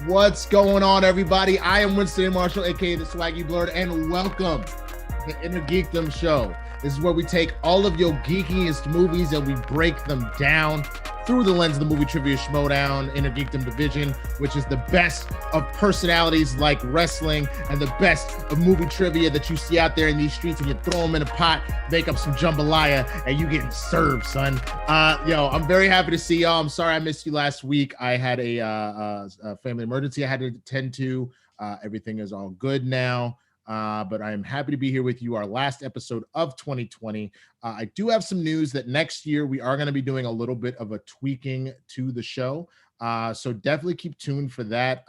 What's going on, everybody? I am Winston A, Marshall, aka the Swaggy Blurred, and welcome to the INNERGEEKDOM Show. This is where we take all of your geekiest movies and we break them down through the lens of the movie trivia Schmoedown, INNERGEEKDOM division, which is the best of personalities like wrestling and the best of movie trivia that you see out there in these streets, and you throw them in a pot, make up some jambalaya, and you getting served, son. I'm very happy to see y'all. I'm sorry I missed you last week. I had a family emergency I had to attend to. Everything is all good now. But I am happy to be here with you, our last episode of 2020. I do have some news that next year we are going to be doing a little bit of a tweaking to the show. So definitely keep tuned for that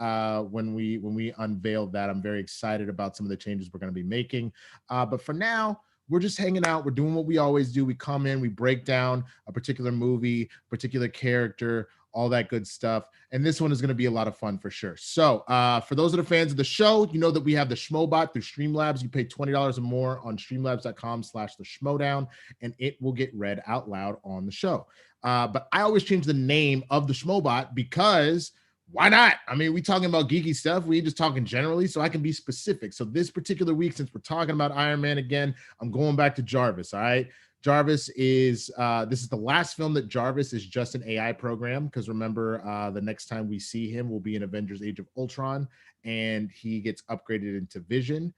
when we unveil that. I'm very excited about some of the changes we're going to be making. But for now, we're just hanging out. We're doing what we always do. We come in, we break down a particular movie, particular character, all that good stuff. And this one is going to be a lot of fun for sure. So for those that are fans of the show, you know that we have the Schmoebot through STREAMLABS. You pay $20 or more on streamlabs.com/the and it will get read out loud on the show. But I always change the name of the Schmoebot because why not? I mean, we talking about geeky stuff. We just talking generally, so I can be specific. So this particular week, since we're talking about Iron Man again, I'm going back to Jarvis, all right? Jarvis is, this is the last film that Jarvis is just an AI program, because remember, the next time we see him will be in Avengers Age of Ultron, and he gets upgraded into Vision.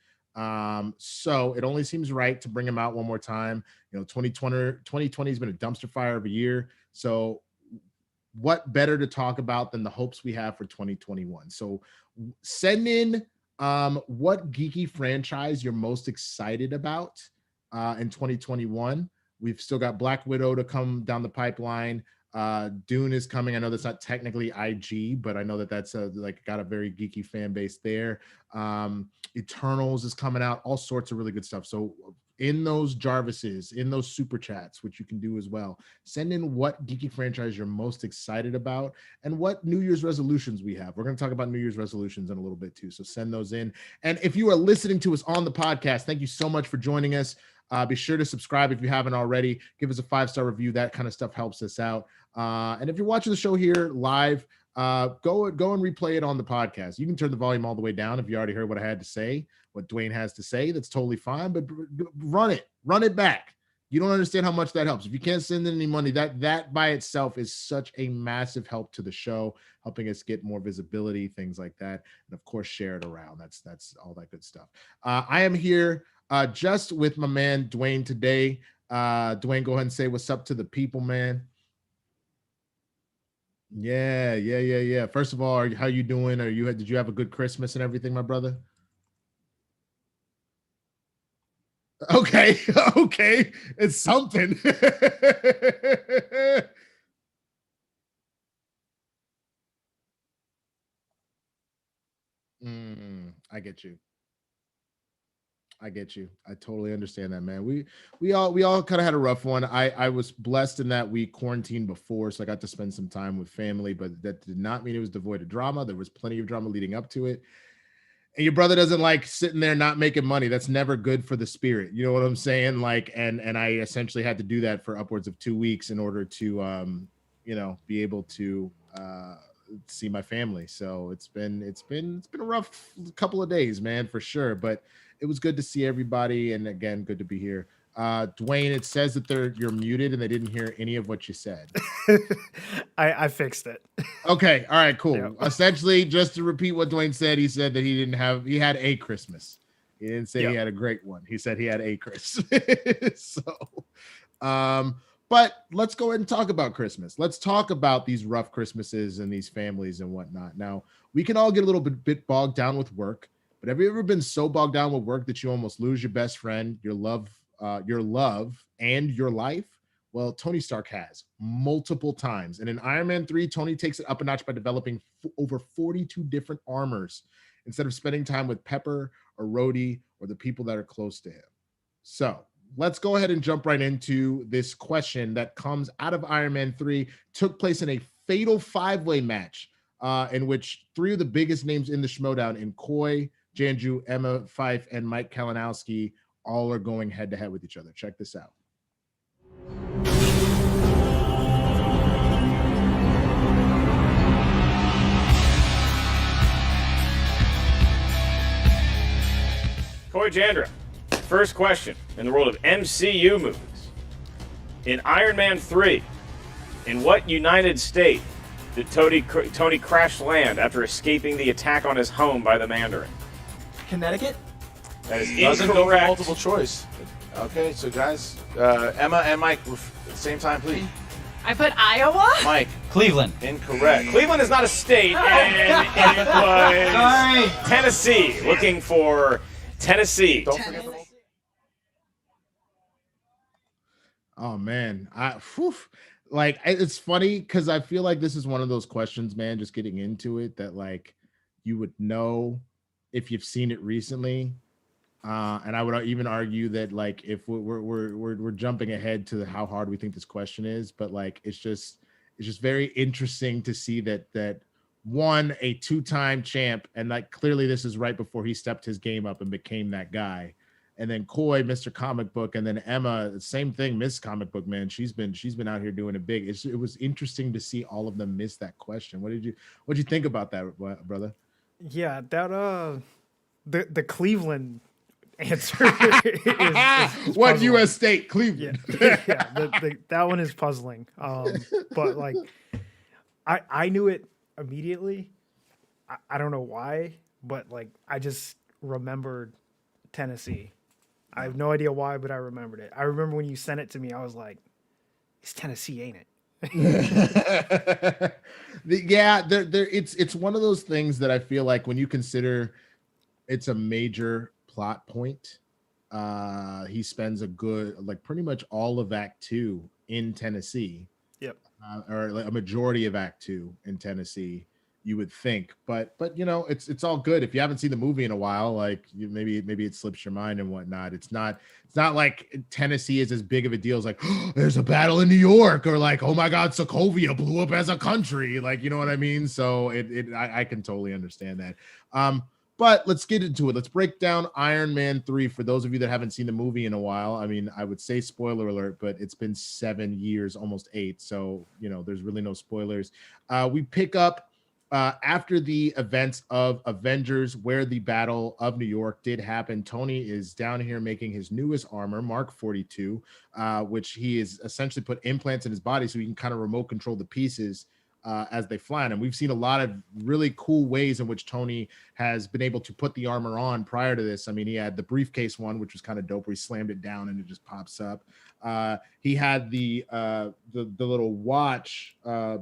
So it only seems right to bring him out one more time. You know, 2020 has been a dumpster fire of a year. So what better to talk about than the hopes we have for 2021? So send in what geeky franchise you're most excited about in 2021. We've still got Black Widow to come down the pipeline. Dune is coming. I know that's not technically IG, but I know that that's got a very geeky fan base there. Eternals is coming out. All sorts of really good stuff. So in those Jarvises, in those super chats, which you can do as well, send in what geeky franchise you're most excited about and what New Year's resolutions we have. We're going to talk about New Year's resolutions in a little bit too. So send those in. And if you are listening to us on the podcast, thank you so much for joining us. Be sure to subscribe if you haven't already. Give us a 5-star review. That kind of stuff helps us out. And if you're watching the show here live, go and replay it on the podcast. You can turn the volume all the way down if you already heard what I had to say, what Dwain has to say. That's totally fine, but run it back. You don't understand how much that helps. If you can't send in any money, that by itself is such a massive help to the show, helping us get more visibility, things like that. And of course, share it around. That's all that good stuff. I am here just with my man Dwain today. Dwain, go ahead and say what's up to the people, man. Yeah. First of all, how you doing? Did you have a good Christmas and everything, my brother? Okay, it's something. I get you. I totally understand that, man. We all kind of had a rough one. I was blessed in that we quarantined before, so I got to spend some time with family, but that did not mean it was devoid of drama. There was plenty of drama leading up to it. And your brother doesn't like sitting there not making money. That's never good for the spirit. You know what I'm saying? Like, and I essentially had to do that for upwards of 2 weeks in order to be able to see my family. So it's been a rough couple of days, man, for sure. But it was good to see everybody, and again, good to be here. Dwain, it says that you're muted and they didn't hear any of what you said. I fixed it. Okay, all right, cool. Yep. Essentially, just to repeat what Dwain said, he said that he had a Christmas. He didn't say he had a great one. He said he had a Christmas. But let's go ahead and talk about Christmas. Let's talk about these rough Christmases and these families and whatnot. Now, we can all get a little bit bogged down with work, but have you ever been so bogged down with work that you almost lose your best friend, your love, and your life? Well, Tony Stark has multiple times. And in Iron Man 3, Tony takes it up a notch by developing over 42 different armors instead of spending time with Pepper or Rhodey or the people that are close to him. So let's go ahead and jump right into this question that comes out of Iron Man 3. Took place in a fatal 5-way match in which 3 of the biggest names in the Schmoedown, in Coy, Janju, Emma Fife, and Mike Kalinowski, all are going head-to-head with each other. Check this out. Coy Jandra, first question in the world of MCU movies. In Iron Man 3, in what United State did Tony crash land after escaping the attack on his home by the Mandarin? Connecticut? That is Doesn't go for incorrect. multiple choice. Okay, so guys, Emma and Mike, at the same time, please. I put Iowa? Mike, Cleveland. incorrect. Cleveland is not a state, and it was Sorry. Tennessee. Looking for Tennessee. Don't forget the Oh man, it's funny because I feel like this is one of those questions, man. Just getting into it, that like you would know if you've seen it recently. And I would even argue that like if we're jumping ahead to how hard we think this question is, but like it's just very interesting to see that one, a two-time champ, and like clearly this is right before he stepped his game up and became that guy. And then Coy, Mr. Comic Book, and then Emma, same thing, Miss Comic Book, man. She's been out here doing it big. It was interesting to see all of them miss that question. What'd you think about that, brother? Yeah, that the Cleveland answer is What puzzling. U.S. state? Cleveland. That one is puzzling. But like, I knew it immediately. I don't know why, but like I just remembered Tennessee. I have no idea why, but I remembered it. I remember when you sent it to me, I was like, "It's Tennessee, ain't it?" It's one of those things that I feel like when you consider it's a major plot point, he spends a good, like pretty much all of Act 2 in Tennessee. Yep. Or like a majority of Act 2 in Tennessee, you would think, but you know, it's all good. If you haven't seen the movie in a while, like maybe it slips your mind and whatnot. It's not like Tennessee is as big of a deal as like, oh, there's a battle in New York, or like, oh my God, Sokovia blew up as a country. Like, you know what I mean? So I can totally understand that. But let's get into it. Let's break down Iron Man 3 for those of you that haven't seen the movie in a while. I mean, I would say spoiler alert, but it's been 7 years, almost 8. So, you know, there's really no spoilers. We pick up after the events of Avengers, where the Battle of New York did happen. Tony is down here making his newest armor, Mark 42, which he has essentially put implants in his body so he can kind of remote control the pieces as they fly. And we've seen a lot of really cool ways in which Tony has been able to put the armor on prior to this. I mean, he had the briefcase one, which was kind of dope, where he slammed it down and it just pops up. He had the little watch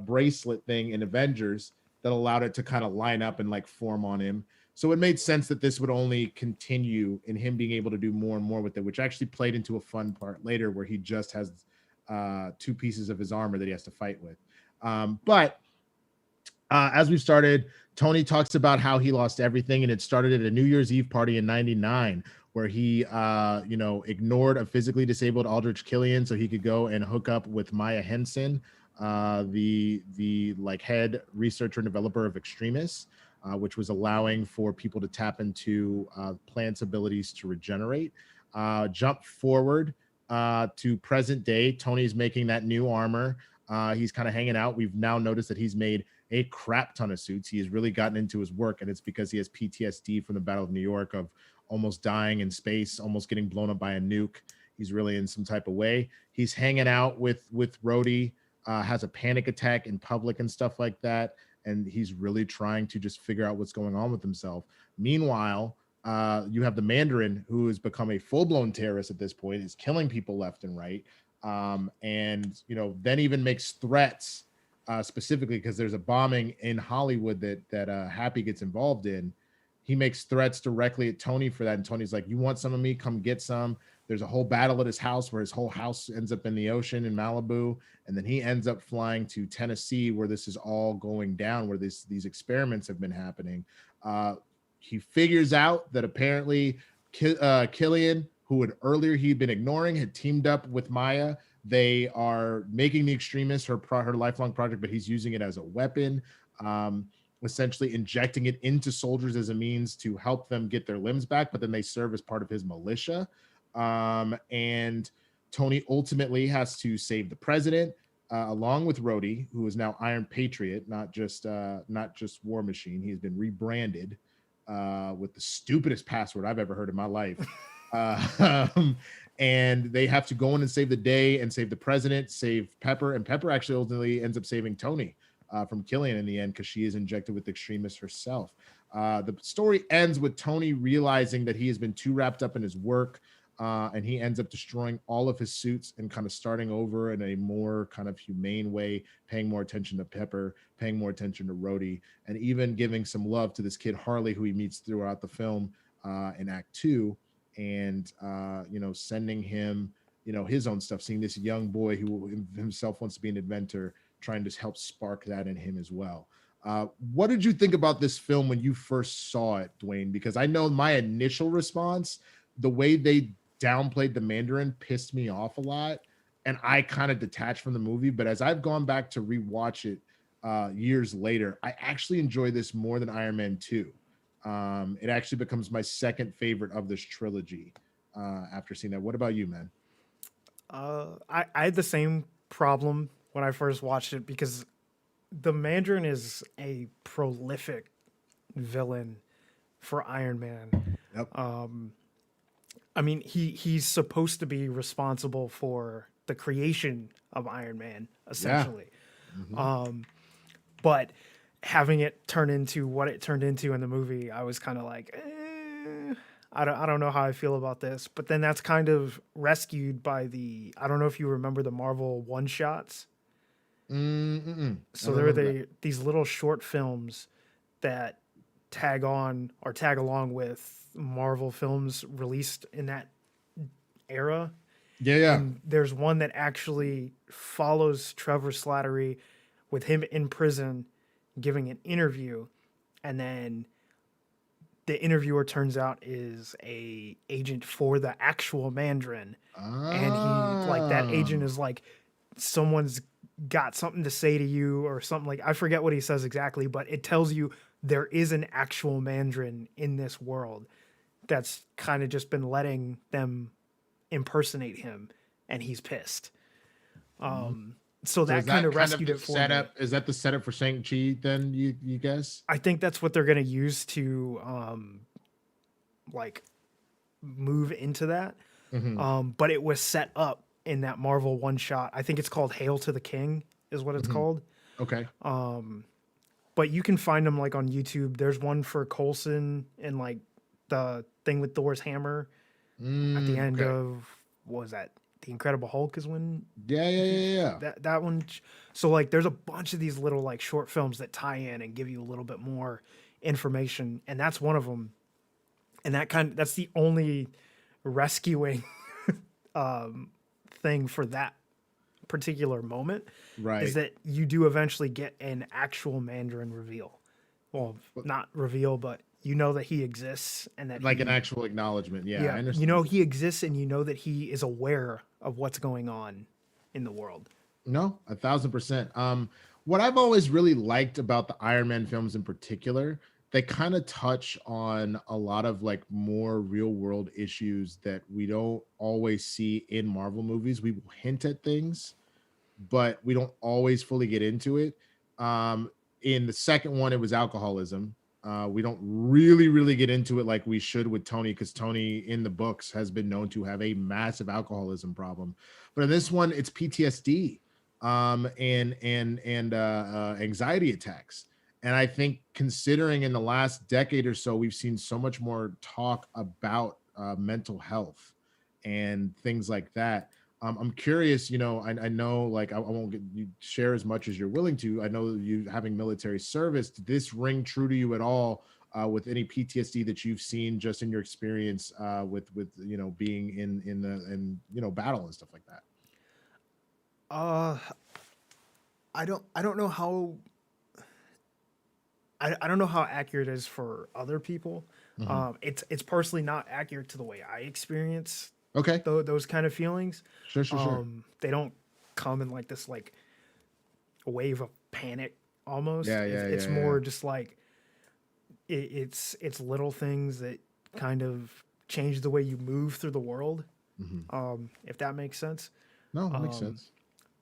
bracelet thing in Avengers that allowed it to kind of line up and like form on him. So it made sense that this would only continue in him being able to do more and more with it, which actually played into a fun part later where he just has 2 pieces of his armor that he has to fight with. But as we've started, Tony talks about how he lost everything, and it started at a New Year's Eve party in '99 where he, ignored a physically disabled Aldrich Killian so he could go and hook up with Maya Henson, the like head researcher and developer of Extremis, which was allowing for people to tap into plants' abilities to regenerate. Jump forward to present day. Tony's making that new armor. He's kind of hanging out. We've now noticed that he's made a crap ton of suits. He has really gotten into his work, and it's because he has PTSD from the Battle of New York, of almost dying in space, almost getting blown up by a nuke. He's really in some type of way. He's hanging out with Rhodey, has a panic attack in public and stuff like that, and he's really trying to just figure out what's going on with himself. Meanwhile, you have the Mandarin, who has become a full-blown terrorist at this point, is killing people left and right. And then even makes threats specifically because there's a bombing in Hollywood that Happy gets involved in. He makes threats directly at Tony for that, and Tony's like, "You want some of me? Come get some." There's a whole battle at his house where his whole house ends up in the ocean in Malibu, and then he ends up flying to Tennessee where this is all going down, where these experiments have been happening. He figures out that apparently Killian, who had earlier he'd been ignoring, had teamed up with Maya. They are making the Extremis her lifelong project, but he's using it as a weapon, essentially injecting it into soldiers as a means to help them get their limbs back, but then they serve as part of his militia. And Tony ultimately has to save the president, along with Rhodey, who is now Iron Patriot, not just War Machine. He's been rebranded. with the stupidest password I've ever heard in my life. And they have to go in and save the day and save the president, save Pepper. And Pepper actually ultimately ends up saving Tony from Killian in the end because she is injected with extremists herself. The story ends with Tony realizing that he has been too wrapped up in his work, and he ends up destroying all of his suits and kind of starting over in a more kind of humane way, paying more attention to Pepper, paying more attention to Rhodey, and even giving some love to this kid Harley, who he meets throughout the film in Act 2, and sending him his own stuff, seeing this young boy who himself wants to be an inventor, trying to help spark that in him as well. What did you think about this film when you first saw it, Dwain? Because I know my initial response, the way they downplayed the Mandarin pissed me off a lot, and I kind of detached from the movie. But as I've gone back to rewatch it years later, I actually enjoy this more than Iron Man 2. It actually becomes my second favorite of this trilogy after seeing that. What about you, man? I had the same problem when I first watched it because the Mandarin is a prolific villain for Iron Man. Yep. I mean, he's supposed to be responsible for the creation of Iron Man, essentially. Yeah. Mm-hmm. But having it turn into what it turned into in the movie, I was kind of like, I don't know how I feel about this. But then that's kind of rescued by I don't know if you remember the Marvel one-shots. So there are these little short films that tag along with Marvel films released in that era. Yeah. And there's one that actually follows Trevor Slattery with him in prison giving an interview, and then the interviewer turns out is a agent for the actual Mandarin. And that agent is like, someone's got something to say to you or something, like, I forget what he says exactly, but it tells you there is an actual Mandarin in this world that's kind of just been letting them impersonate him, and he's pissed. So that kind of rescued it for me. Is that the setup for Shang-Chi then, you guess? I think that's what they're going to use to move into that. Mm-hmm. But it was set up in that Marvel one shot. I think it's called Hail to the King is what it's called. Okay. But you can find them like on YouTube. There's one for Coulson and like the thing with Thor's hammer at the end of, what was that? The Incredible Hulk is when. Yeah. That one. So like, there's a bunch of these little like short films that tie in and give you a little bit more information, and that's one of them. And that's the only rescuing thing for that particular moment, right? Is that you do eventually get an actual Mandarin reveal. Well, not reveal, but you know that he exists, and that an actual acknowledgement. Yeah, I understand. You know he exists, and you know that he is aware of what's going on in the world. No, 1,000%. What I've always really liked about the Iron Man films in particular, they kind of touch on a lot of like more real world issues that we don't always see in Marvel movies. We will hint at things, but we don't always fully get into it. In the second one, it was alcoholism. We don't really get into it like we should with Tony, because Tony in the books has been known to have a massive alcoholism problem. But in this one, it's PTSD and anxiety attacks. And I think, considering in the last decade or so, we've seen so much more talk about mental health and things like that. I'm curious, I know, like, I won't get you share as much as you're willing to. I know you having military service. Did this ring true to you at all with any PTSD that you've seen just in your experience with being in battle and stuff like that? I don't know how. I don't know how accurate it is for other people. Mm-hmm. It's personally not accurate to the way I experience those kind of feelings. Sure. They don't come in like this like a wave of panic almost. It's more just like it's little things that kind of change the way you move through the world. Mm-hmm. If that makes sense. No, that makes sense.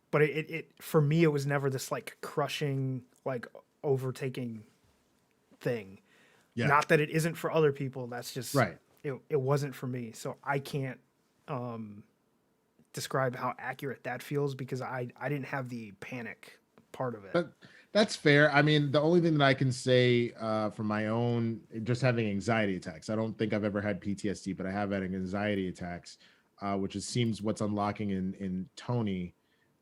But it for me, it was never this like crushing, like overtaking thing. Yeah. Not that it isn't for other people. That's just Right. It wasn't for me. So I can't describe how accurate that feels because I didn't have the panic part of it. But that's fair. I mean, the only thing that I can say from my own, just having anxiety attacks. I don't think I've ever had PTSD, but I have had anxiety attacks, which seems what's unlocking in Tony.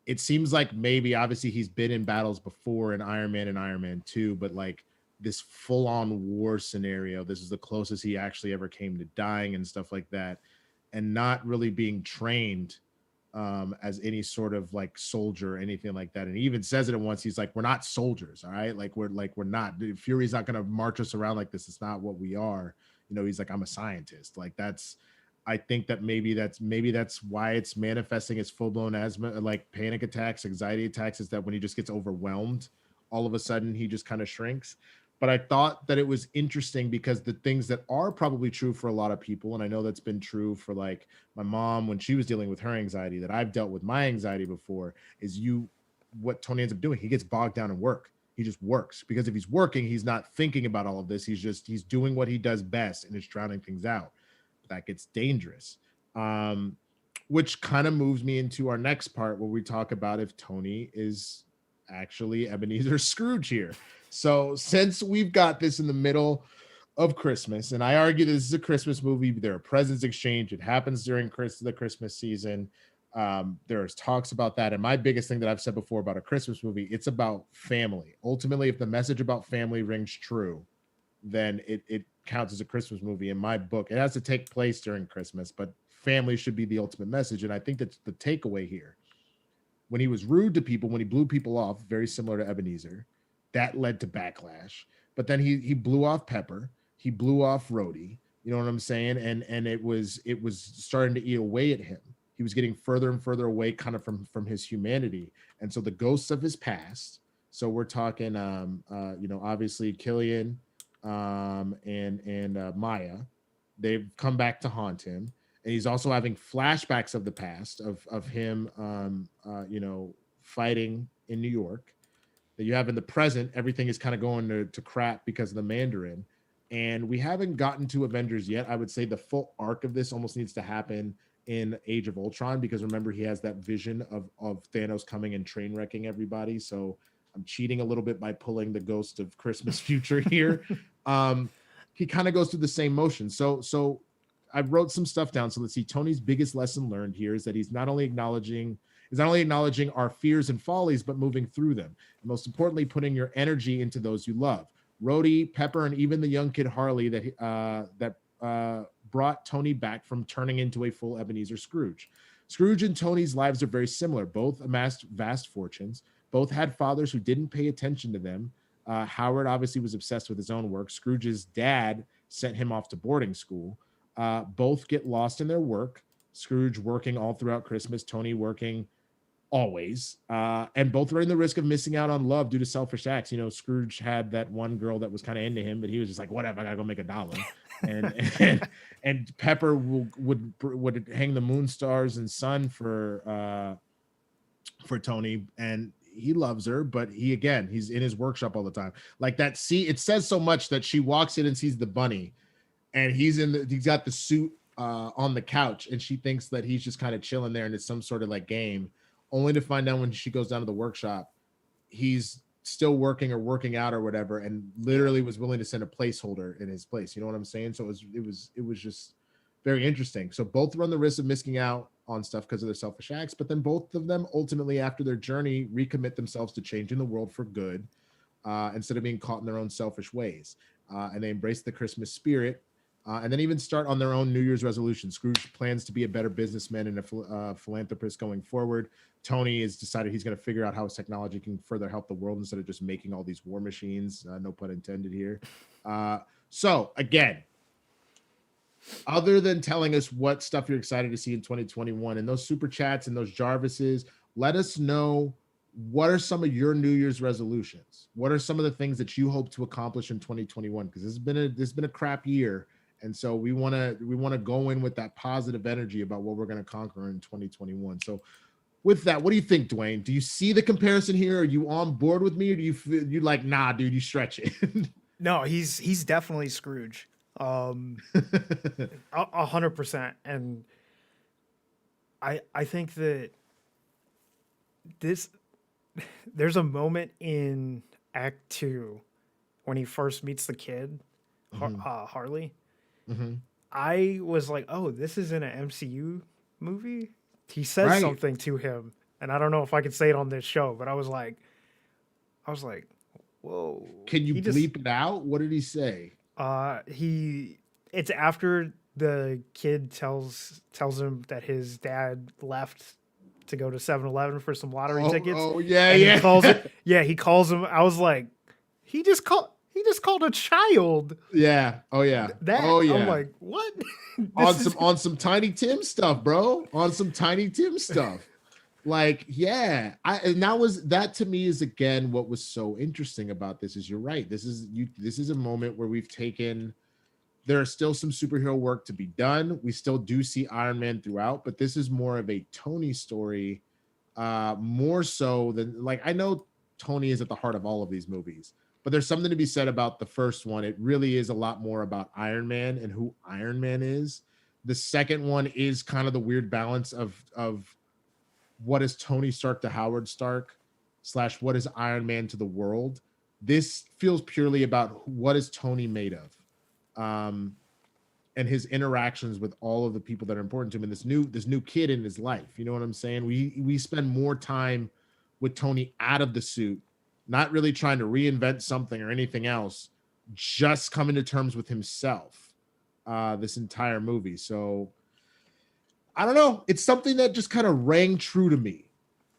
It seems like maybe obviously he's been in battles before in Iron Man and Iron Man 2, but like this full-on war scenario, this is the closest he actually ever came to dying and stuff like that, and not really being trained as any sort of like soldier or anything like that. And he even says it at once. He's like, we're not soldiers, all right? We're not. Fury's not going to march us around like this. It's not what we are. You know, he's like, I'm a scientist. Like I think that maybe that's why it's manifesting as full-blown asthma, like panic attacks, anxiety attacks, is that when he just gets overwhelmed, all of a sudden he just kind of shrinks. But I thought that it was interesting because the things that are probably true for a lot of people, and I know that's been true for like my mom when she was dealing with her anxiety, that I've dealt with my anxiety before, is what Tony ends up doing. He gets bogged down in work. He just works, because if he's working, he's not thinking about all of this. He's doing what he does best and is drowning things out. That gets dangerous, which kind of moves me into our next part where we talk about if Tony is actually Ebenezer Scrooge here. So since we've got this in the middle of Christmas, and I argue this is a Christmas movie, there are presents exchanged. It happens during the Christmas season. There's talks about that. And my biggest thing that I've said before about a Christmas movie, it's about family. Ultimately, if the message about family rings true, then it counts as a Christmas movie in my book. It has to take place during Christmas, but family should be the ultimate message. And I think that's the takeaway here. When he was rude to people, when he blew people off, very similar to Ebenezer, that led to backlash. But then he blew off Pepper, he blew off Rhodey, you know what I'm saying? And it was starting to eat away at him. He was getting further and further away kind of from his humanity. And so the ghosts of his past, so we're talking you know, obviously Killian and Maya, they've come back to haunt him. And he's also having flashbacks of the past of him you know, fighting in New York. That you have in the present, everything is kind of going to crap because of the Mandarin. And we haven't gotten to Avengers yet. I would say the full arc of this almost needs to happen in Age of Ultron, because remember, he has that vision of Thanos coming and train wrecking everybody. So I'm cheating a little bit by pulling the Ghost of Christmas Future here. He kind of goes through the same motion. So I wrote some stuff down. So let's see. Tony's biggest lesson learned here is that he's not only acknowledging our fears and follies, but moving through them. And most importantly, putting your energy into those you love. Rhodey, Pepper, and even the young kid Harley that brought Tony back from turning into a full Ebenezer Scrooge. Scrooge and Tony's lives are very similar. Both amassed vast fortunes. Both had fathers who didn't pay attention to them. Howard obviously was obsessed with his own work. Scrooge's dad sent him off to boarding school. Both get lost in their work. Scrooge working all throughout Christmas, Tony working always, and both running the risk of missing out on love due to selfish acts. You know, Scrooge had that one girl that was kind of into him, but he was just like, whatever, I gotta go make $1. And Pepper would hang the moon, stars, and sun for Tony, and he loves her, but he's in his workshop all the time. Like that. See, it says so much that she walks in and sees the bunny, and he's got the suit on the couch, and she thinks that he's just kind of chilling there and it's some sort of like game, only to find out when she goes down to the workshop, he's still working or working out or whatever, and literally was willing to send a placeholder in his place. You know what I'm saying? So it was just very interesting. So both run the risk of missing out on stuff because of their selfish acts, but then both of them ultimately, after their journey, recommit themselves to changing the world for good, instead of being caught in their own selfish ways. And they embrace the Christmas spirit. And then even start on their own New Year's resolution. Scrooge plans to be a better businessman and a philanthropist going forward. Tony has decided he's going to figure out how his technology can further help the world instead of just making all these war machines. No pun intended here. So again, other than telling us what stuff you're excited to see in 2021 and those super chats and those Jarvises, let us know, what are some of your New Year's resolutions? What are some of the things that you hope to accomplish in 2021? Because this has been a crap year. And so we want to go in with that positive energy about what we're going to conquer in 2021. So with that, what do you think, Dwain? Do you see the comparison here? Are you on board with me, or do you like, nah, dude, you stretch it? No, he's definitely Scrooge. 100%. And I think that there's a moment in Act 2 when he first meets the kid, Harley. I was like, oh, this is in an MCU movie? He says something to him, and I don't know if I could say it on this show, but I was like, whoa. Can you bleep it out? What did he say? It's after the kid tells him that his dad left to go to 7-Eleven for some lottery tickets. Oh yeah, and yeah. He calls it. Yeah, he calls him. I was like, he just called a child. Yeah. Oh yeah. Oh yeah. I'm like, what? on some Tiny Tim stuff, bro. On some Tiny Tim stuff. Like, yeah. And that to me is again what was so interesting about this is you're right. This is a moment where we've taken. There are still some superhero work to be done. We still do see Iron Man throughout, but this is more of a Tony story, more so than like I know Tony is at the heart of all of these movies, but there's something to be said about the first one. It really is a lot more about Iron Man and who Iron Man is. The second one is kind of the weird balance of what is Tony Stark to Howard Stark / what is Iron Man to the world. This feels purely about what is Tony made of. And his interactions with all of the people that are important to him and this new kid in his life. You know what I'm saying? We spend more time with Tony out of the suit, not really trying to reinvent something or anything else, just coming to terms with himself this entire movie. So I don't know. It's something that just kind of rang true to me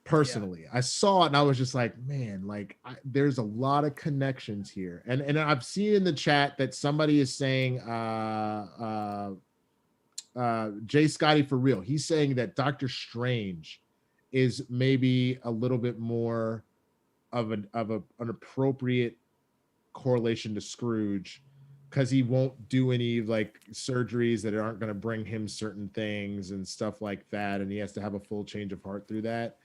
personally. Yeah. I saw it and I was just like, man, like there's a lot of connections here. And I've seen in the chat that somebody is saying Jay Scotty for real. He's saying that Doctor Strange is maybe a little bit more of an appropriate correlation to Scrooge because he won't do any like surgeries that aren't going to bring him certain things and stuff like that, and he has to have a full change of heart through that.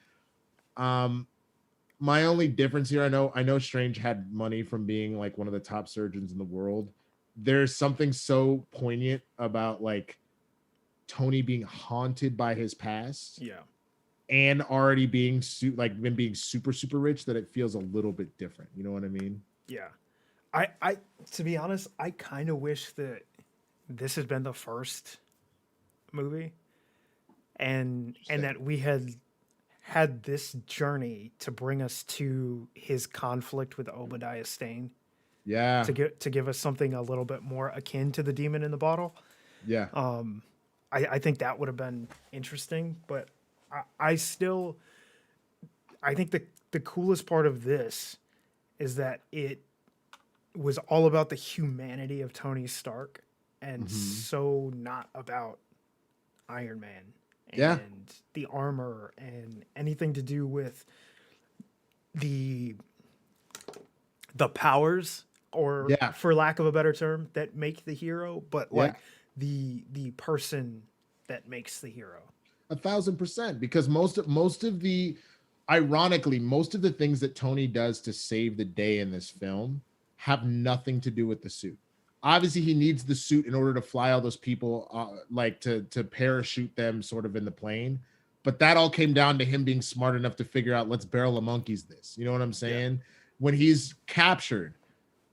My only difference here, I know Strange had money from being like one of the top surgeons in the world. There's something so poignant about like Tony being haunted by his past. Yeah. And already being being super, super rich that it feels a little bit different. You know what I mean? Yeah. I to be honest, I kind of wish that this had been the first movie and that we had this journey to bring us to his conflict with Obadiah Stane. Yeah. To give us something a little bit more akin to the demon in the bottle. Yeah. I think that would have been interesting, but I think the coolest part of this is that it was all about the humanity of Tony Stark and so not about Iron Man and the armor and anything to do with the powers or for lack of a better term that make the hero, but like the person that makes the hero. 1,000%, because most of the things that Tony does to save the day in this film have nothing to do with the suit. Obviously, he needs the suit in order to fly all those people, like to parachute them sort of in the plane. But that all came down to him being smart enough to figure out, let's barrel of monkeys this. You know what I'm saying? Yeah. When he's captured,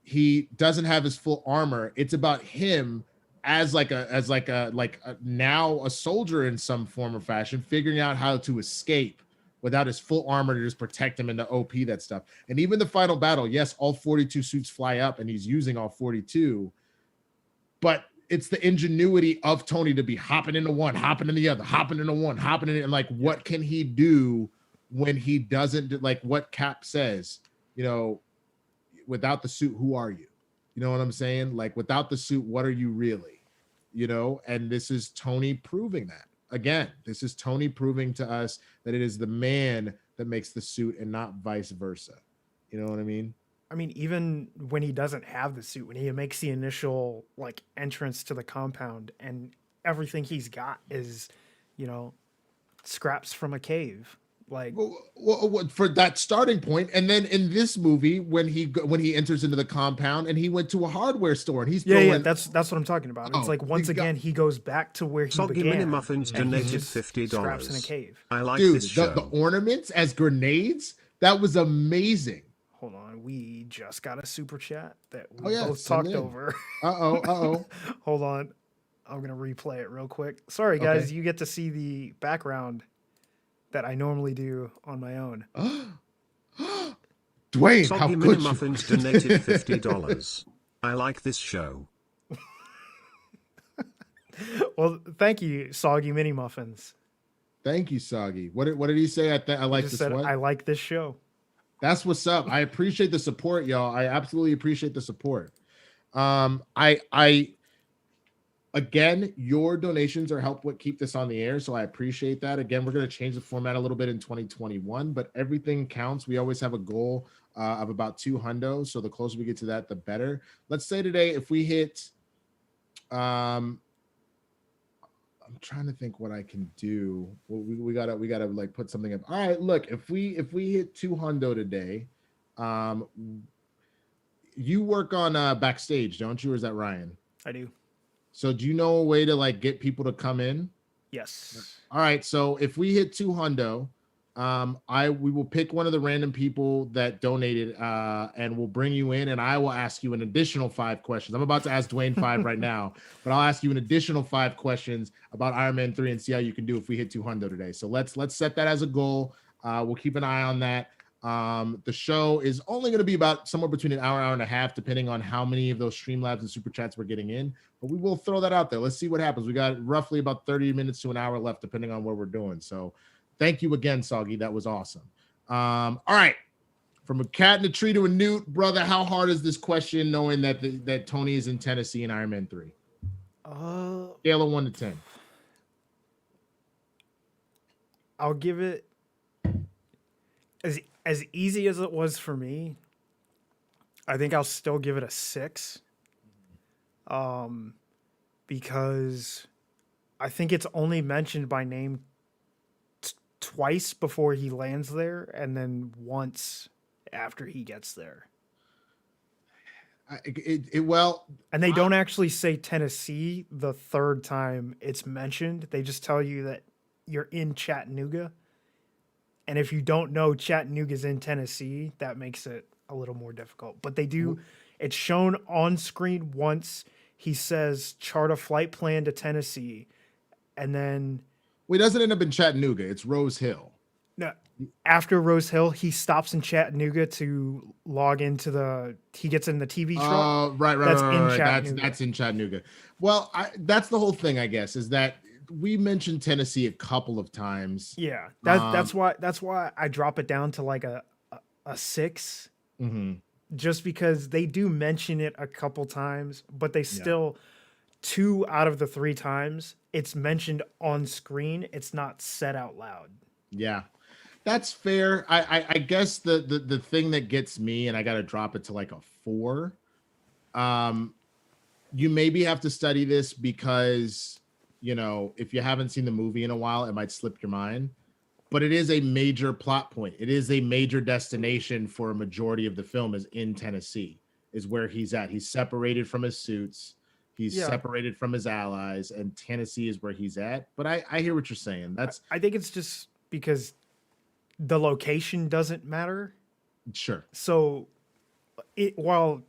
he doesn't have his full armor. It's about him as now a soldier in some form or fashion, figuring out how to escape without his full armor to just protect him and to OP that stuff. And even the final battle, yes, all 42 suits fly up and he's using all 42, but it's the ingenuity of Tony to be hopping into one, hopping in the other, hopping into one, hopping in, and like, what can he do when he doesn't, like what Cap says, you know, without the suit, who are you? You know what I'm saying? Like, without the suit, what are you really? You know, and this is Tony proving that. Again, this is Tony proving to us that it is the man that makes the suit and not vice versa. You know what I mean? I mean, even when he doesn't have the suit, when he makes the initial like entrance to the compound and everything he's got is, you know, scraps from a cave, Like, for that starting point, and then in this movie, when he enters into the compound and he went to a hardware store and he's throwing, that's what I'm talking about. It's Oh, like once again he goes back to where he Soggy began. Mini Muffins and he's donated just $50. scraps in a cave. I like dude, this show. the ornaments as grenades, that was amazing. Hold on, we just got a super chat that we send both it talked in. over. Uh-oh. Hold on, I'm gonna replay it real quick. Sorry guys, Okay. you get to see the background that I normally do on my own. Dwayne, how Soggy Mini could you? Muffins donated $50. I like this show. Well, thank you, Soggy Mini Muffins. Thank you, Soggy. What did he say? I like Just this said what? I like this show. That's what's up. I appreciate the support, y'all. I absolutely appreciate the support. I again, your donations are help what keep this on the air, so I appreciate that. Again, we're going to change the format a little bit in 2021, but everything counts. We always have a goal of about 2 hundo, so the closer we get to that, the better. Let's say today, if we hit, I'm trying to think what I can do. Well, we gotta like put something up. All right, look, if we hit 2 hundo today, you work on backstage, don't you? Or is that Ryan? I do. So do you know a way to like get people to come in? Yes. All right. So if we hit 2 hundo, we will pick one of the random people that donated, and we'll bring you in, and I will ask you an additional 5 questions. I'm about to ask Dwayne 5 right now, but I'll ask you an additional 5 questions about Iron Man 3 and see how you can do if we hit 2 hundo today. So let's set that as a goal. We'll keep an eye on that. The show is only going to be about somewhere between an hour and a half, depending on how many of those Streamlabs and Super Chats we're getting in. But we will throw that out there. Let's see what happens. We got roughly about 30 minutes to an hour left, depending on what we're doing. So thank you again, Soggy. That was awesome. All right. From a cat in a tree to a newt, brother, how hard is this question knowing that Tony is in Tennessee in Iron Man 3? Scale of 1 to 10. I'll give it as easy as it was for me. I think I'll still give it a 6. Because I think it's only mentioned by name twice before he lands there, and then once after he gets there. And they don't actually say Tennessee the third time it's mentioned. They just tell you that you're in Chattanooga. And if you don't know Chattanooga's in Tennessee, that makes it a little more difficult. But they do, it's shown on screen once. He says, chart a flight plan to Tennessee. And then... Well, he doesn't end up in Chattanooga. It's Rose Hill. No, after Rose Hill, he stops in Chattanooga to log into he gets in the TV truck. Right. Chattanooga. That's in Chattanooga. Well, that's the whole thing, I guess, is that we mentioned Tennessee a couple of times. Yeah, that's why I drop it down to like a 6. Mm-hmm. Just because they do mention it a couple times, but they still 2 out of the 3 times it's mentioned on screen. It's not said out loud. Yeah, that's fair. I guess the thing that gets me, and I got to drop it to like a 4. You maybe have to study this because, you know, if you haven't seen the movie in a while, it might slip your mind. But it is a major plot point. It is a major destination for a majority of the film is in Tennessee, is where he's at. He's separated from his suits. He's separated from his allies, and Tennessee is where he's at. But I hear what you're saying. I think it's just because the location doesn't matter. Sure. So while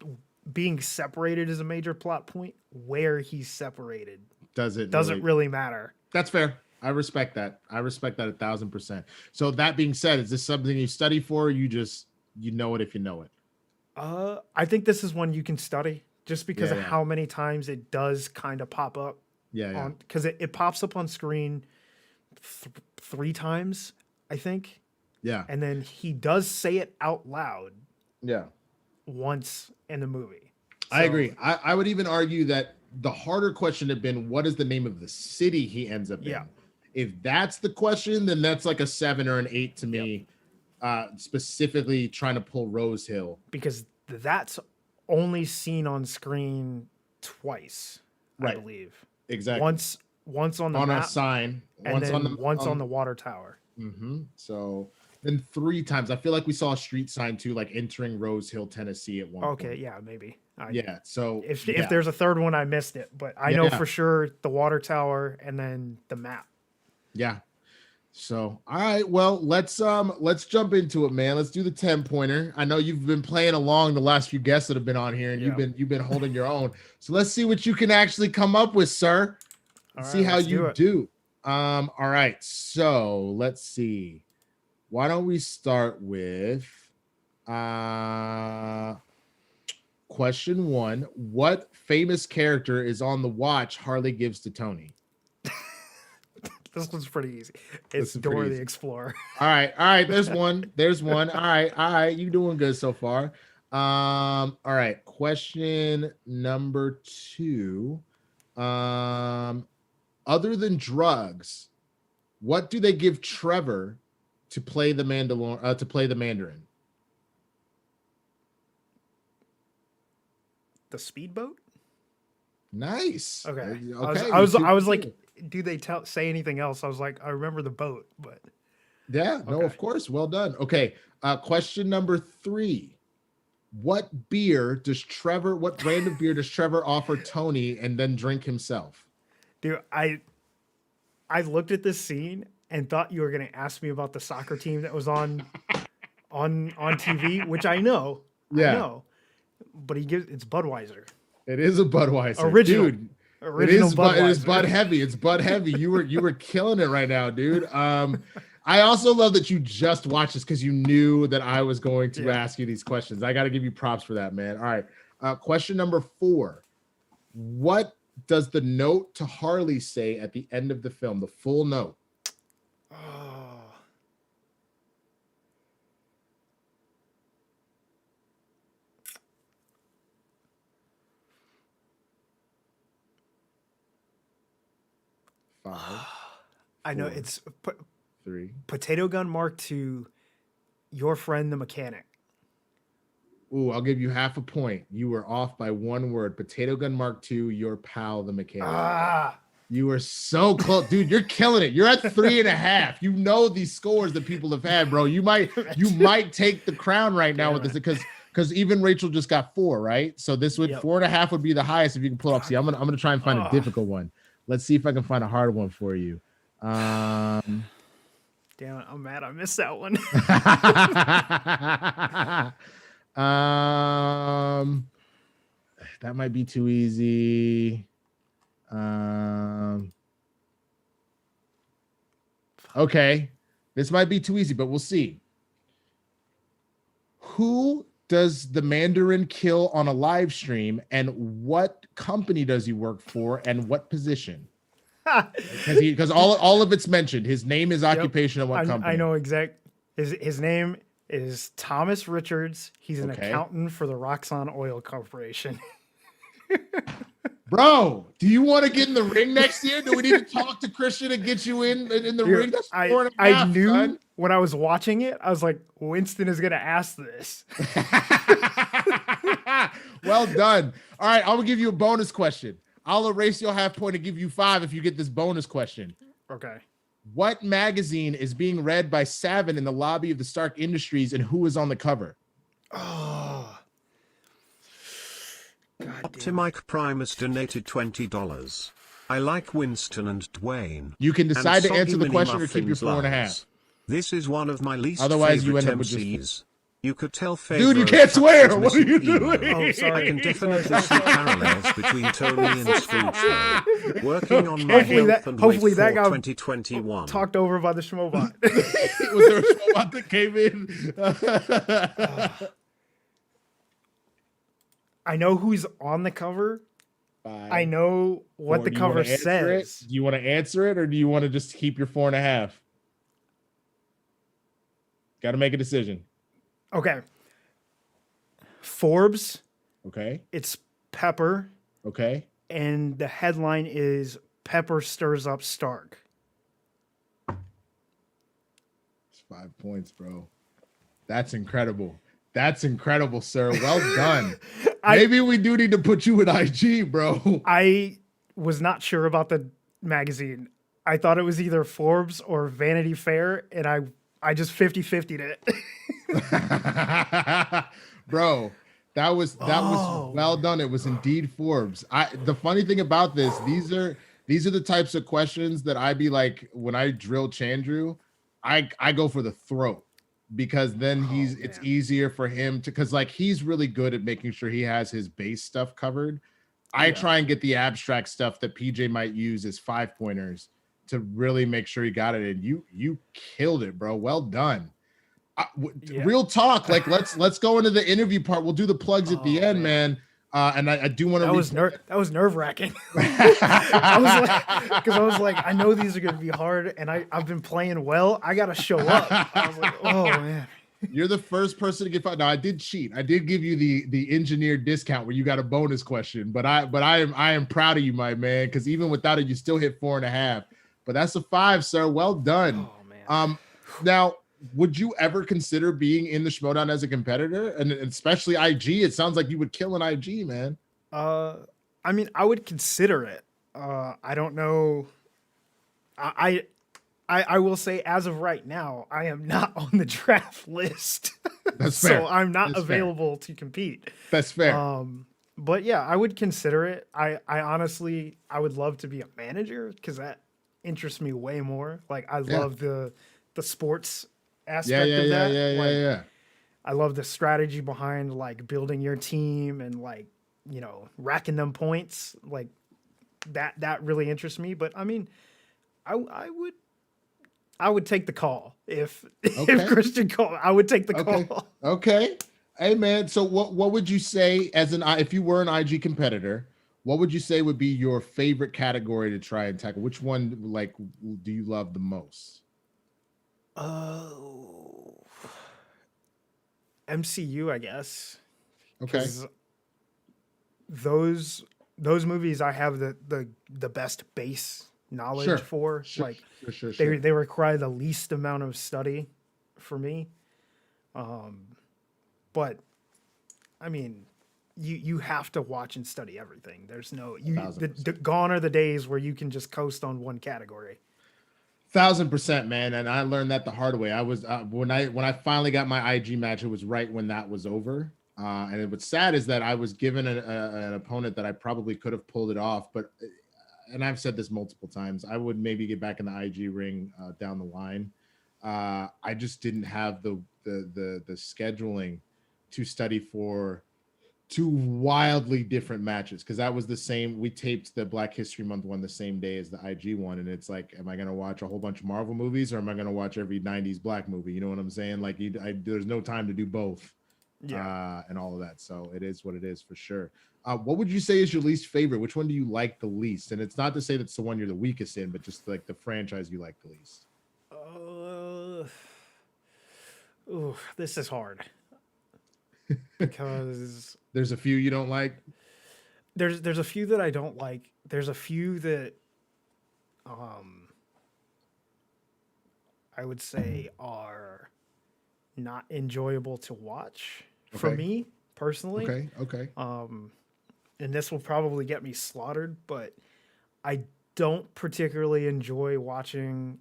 being separated is a major plot point, where he's separated doesn't really matter. That's fair. I respect that. 1,000%. So that being said, is this something you study for, or you know it if you know it? I think this is one you can study just because of how many times it does kind of pop up. Yeah. Because it pops up on screen 3 times, I think. Yeah. And then he does say it out loud. Yeah. Once in the movie. So, I agree. I would even argue that the harder question had been, what is the name of the city he ends up in? If that's the question, then that's like a 7 or an 8 to me, specifically trying to pull Rose Hill. Because that's only seen on screen twice, I believe. Exactly. Once on the map, a sign, and once on the water tower. So then 3 times. I feel like we saw a street sign too, like entering Rose Hill, Tennessee at one point. Okay, yeah, maybe. Yeah. So if there's a third one, I missed it, but I know for sure the water tower and then the map. Yeah. So, all right, well, let's jump into it, man. Let's do the 10-pointer. I know you've been playing along the last few guests that have been on here, and you've been holding your own. So let's see what you can actually come up with, sir. See how you do. All right. So let's see. Why don't we start with question 1? What famous character is on the watch Harley gives to Tony? This one's pretty easy. It's Dora the Explorer. All right. There's one. All right. You doing good so far. All right. Question number 2. Other than drugs, what do they give Trevor to play the Mandarin? The speedboat? Nice. Okay. Okay. I was like, do they say anything else? I was like, I remember the boat, but yeah, no, of course. Well done. Okay. Question number 3. What brand of beer does Trevor offer Tony and then drink himself? Dude, I looked at this scene and thought you were gonna ask me about the soccer team that was on TV, which I know. Yeah. I know. But it's Budweiser. It is a Budweiser. Original. Dude. Original It is Bud heavy. It's Bud heavy. You were killing it right now, dude. I also love that you just watched this because you knew that I was going to ask you these questions. I got to give you props for that, man. All right. Question number 4. What does the note to Harley say at the end of the film? The full note. Oh. I know it's 3. Potato Gun Mark II, your friend the mechanic. Ooh, I'll give you half a point. You were off by 1 word. Potato Gun Mark II, your pal the mechanic. You were so close, dude. You're killing it. You're at 3.5. You know these scores that people have had, bro. You might take the crown right now with this because even Rachel just got 4, right? So this would 4.5 would be the highest if you can pull up. See, I'm gonna try and find a difficult one. Let's see if I can find a hard one for you. Damn it, I'm mad I missed that one. That might be too easy. Okay, this might be too easy, but we'll see. Who does the Mandarin kill on a live stream, and what company does he work for, and what position? Because all of it's mentioned. His name, his occupation, and what company. I know exact. His name is Thomas Richards. He's an accountant for the Roxxon Oil Corporation. Bro, do you want to get in the ring next year? Do we need to talk to Kristian and get you in the ring? That's 4.5, I knew son. When I was watching it, I was like, Winston is going to ask this. Well done. All right, I'm going to give you a bonus question. I'll erase your half point and give you 5 if you get this bonus question. Okay. What magazine is being read by Savin in the lobby of the Stark Industries, and who is on the cover? Oh. Optimike Primus donated $20. I like Winston and Dwain. You can decide to answer the Soggy question or Mini keep your Muffins 4.5. This is one of my least Otherwise, you favorite end up with MCs. just... You could tell Dude, you Favreau can't swear. is What are you missing emo. doing? Oh, sorry. I can definitely see parallels between Tony and Scrooge. though. Working on my Hopefully health that- and hopefully weight that for got 2021. Talked over by the Schmoedown. Was there a robot that came in? I know who's on the cover. 5, I know what 4. the Do you cover wanna answer it? says. Do you want to answer it, or do you want to just keep your 4.5? Got to make a decision. Okay. Forbes. Okay. It's Pepper. Okay. And the headline is Pepper Stirs Up Stark. It's 5 points, bro. That's incredible. That's incredible, sir. Well done. Maybe we do need to put you in IG, bro. I was not sure about the magazine. I thought it was either Forbes or Vanity Fair, and I just 50-50'd it. Bro, that was well done. It was indeed Forbes. The funny thing about this, these are the types of questions that I'd be like, when I drill Chandru, I go for the throat, because then it's easier for him to, because like he's really good at making sure he has his base stuff covered. I try and get the abstract stuff that PJ might use as 5-pointers to really make sure he got it. And you killed it, bro. Well done. Real talk. Like let's go into the interview part. We'll do the plugs at the end, man. And I do want to. That was nerve wracking. I was like, I know these are going to be hard, and I've been playing well. I got to show up. I was like, oh man. You're the first person to get fired. Now I did cheat. I did give you the engineered discount where you got a bonus question, but I am proud of you, my man, because even without it, you still hit 4.5. But that's a 5, sir. Well done. Oh man. Now, would you ever consider being in the Schmoedown as a competitor, and especially IG? It sounds like you would kill an IG, man. I mean, I would consider it. I don't know. I will say, as of right now, I am not on the draft list. That's fair. So I'm not available to compete. That's fair. But yeah, I would consider it. I honestly, I would love to be a manager, because that interests me way more. Like, I love the sports aspect of that. Yeah. I love the strategy behind like building your team and like, you know, racking them points. Like that really interests me. But I mean, I would take the call if Kristian called. I would take the call. Okay. Hey man, so what would you say if you were an IG competitor? What would you say would be your favorite category to try and tackle? Which one like do you love the most? MCU, I guess. Okay. Those movies I have the best base knowledge for. Sure. They require the least amount of study for me. But I mean, you have to watch and study everything. There's no gone are the days where you can just coast on one category. 1000%, man. And I learned that the hard way. I was when I finally got my IG match, it was right when that was over. And what's sad is that I was given an opponent that I probably could have pulled it off, but and I've said this multiple times, I would maybe get back in the IG ring down the line. I just didn't have the scheduling to study for 2 wildly different matches, because that was the same. We taped the Black History Month one the same day as the IG one, and it's like, am I going to watch a whole bunch of Marvel movies, or am I going to watch every 90s black movie? You know what I'm saying? Like, there's no time to do both. And all of that. So it is what it is for sure. What would you say is your least favorite? Which one do you like the least? And it's not to say that's the one you're the weakest in, but just like the franchise you like the least. This is hard. Because there's a few you don't like. There's a few that I don't like. There's a few that I would say are not enjoyable to watch for me personally. Okay. And this will probably get me slaughtered, but I don't particularly enjoy watching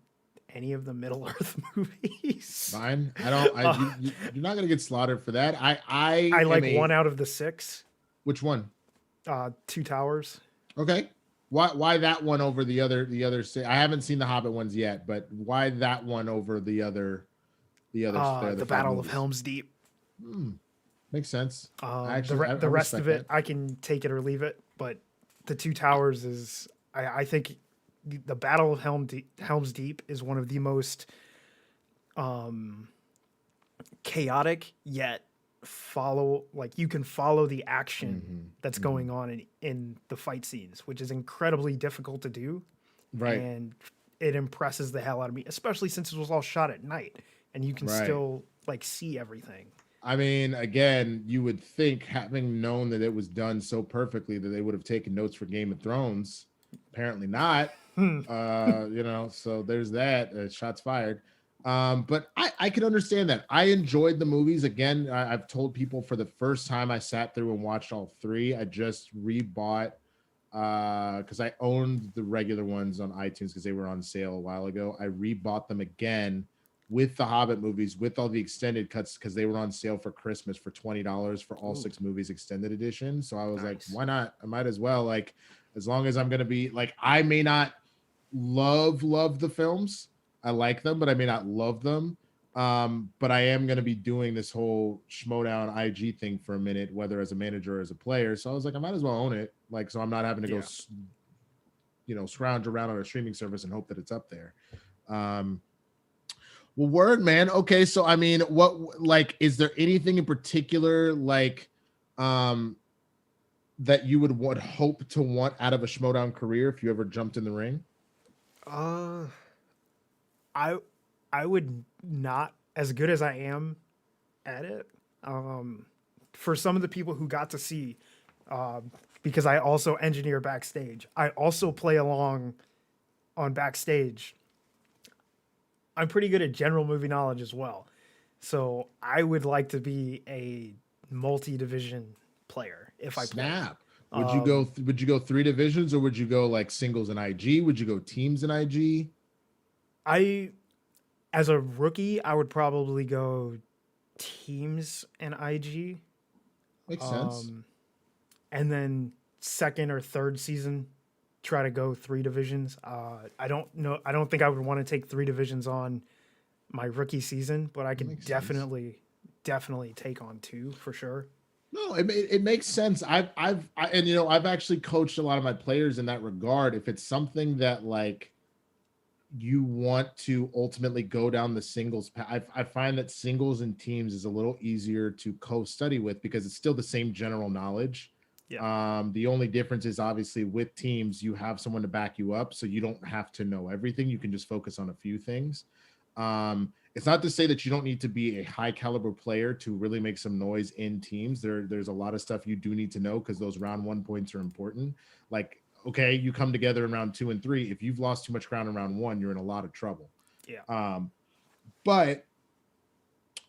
any of the Middle Earth movies. Fine. You're not gonna get slaughtered for that. I like 1 out of the 6. Which one? 2 Towers. Okay. Why that one over the other? I haven't seen the Hobbit ones yet, but why that one over the other? The Battle of Helm's Deep. Makes sense. The rest of it, I can take it or leave it. But the 2 Towers is, I think, the Battle of Helm's Deep is one of the most chaotic yet you can follow the action that's going on in the fight scenes, which is incredibly difficult to do. Right. And it impresses the hell out of me, especially since it was all shot at night and you can still like see everything. I mean, again, you would think, having known that it was done so perfectly, that they would have taken notes for Game of Thrones. Apparently not. So there's that. Shots fired. But I can understand that. I enjoyed the movies. Again, I've told people, for the first time I sat through and watched all 3. I just rebought because I owned the regular ones on iTunes because they were on sale a while ago. I rebought them again with the Hobbit movies, with all the extended cuts, because they were on sale for Christmas for $20 for all 6 movies extended edition. So I was like, why not? I might as well. Like, as long as I'm gonna be like, I may not love the films. I like them, but I may not love them. But I am gonna be doing this whole Schmoedown IG thing for a minute, whether as a manager or as a player. So I was like, I might as well own it. Like, so I'm not having to go, scrounge around on a streaming service and hope that it's up there. Well, word, man. Okay, so I mean, what, like, is there anything in particular, like, that you would hope to want out of a Schmoedown career if you ever jumped in the ring? I would not, as good as I am at it. For some of the people who got to see, because I also engineer backstage, I also play along on backstage. I'm pretty good at general movie knowledge as well. So I would like to be a multi-division player if I Snap. Would you go 3 divisions, or would you go like singles and IG? Would you go teams and IG? As a rookie, I would probably go teams and IG. Makes sense. And then second or third season, try to go 3 divisions. I don't know. I don't think I would want to take 3 divisions on my rookie season, but I could definitely take on 2 for sure. No, it makes sense. I've actually coached a lot of my players in that regard. If it's something that like you want to ultimately go down the singles path, I find that singles and teams is a little easier to co-study with because it's still the same general knowledge. Yeah. The only difference is obviously with teams, you have someone to back you up, so you don't have to know everything. You can just focus on a few things. It's not to say that you don't need to be a high caliber player to really make some noise in teams. There's a lot of stuff you do need to know because those round 1 points are important. Like, okay, you come together in round 2 and 3. If you've lost too much ground in round 1, you're in a lot of trouble. Yeah. But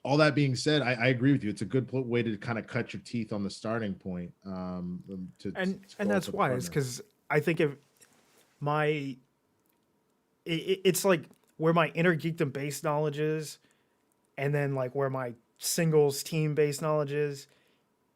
all that being said, I agree with you. It's a good way to kind of cut your teeth on the starting point. And that's why, is because I think it's like where my inner geekdom base knowledge is, and then like where my singles team base knowledge is.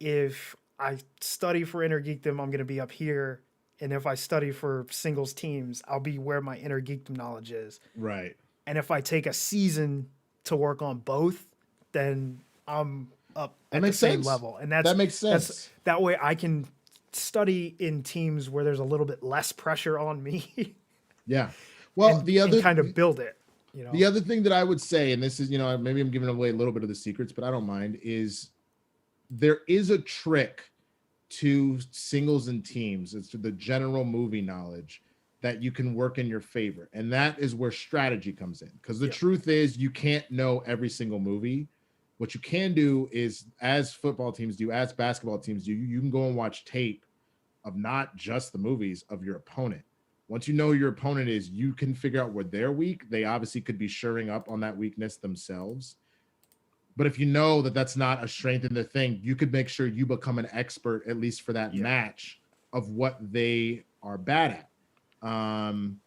If I study for inner geekdom, I'm going to be up here. And if I study for singles teams, I'll be where my inner geekdom knowledge is. Right. And if I take a season to work on both, then I'm up at the same level. And that makes sense. That way I can study in teams where there's a little bit less pressure on me. Yeah. Well, and kind of build it. The other thing that I would say, and this is, maybe I'm giving away a little bit of the secrets, but I don't mind, is there is a trick to singles and teams. It's the general movie knowledge that you can work in your favor. And that is where strategy comes in. Because the truth is you can't know every single movie. What you can do is, as football teams do, as basketball teams do, you can go and watch tape of not just the movies, of your opponent. Once you know who your opponent is, you can figure out where they're weak. They obviously could be shoring up on that weakness themselves. But if you know that that's not a strength in the thing, you could make sure you become an expert, at least for that match, of what they are bad at. And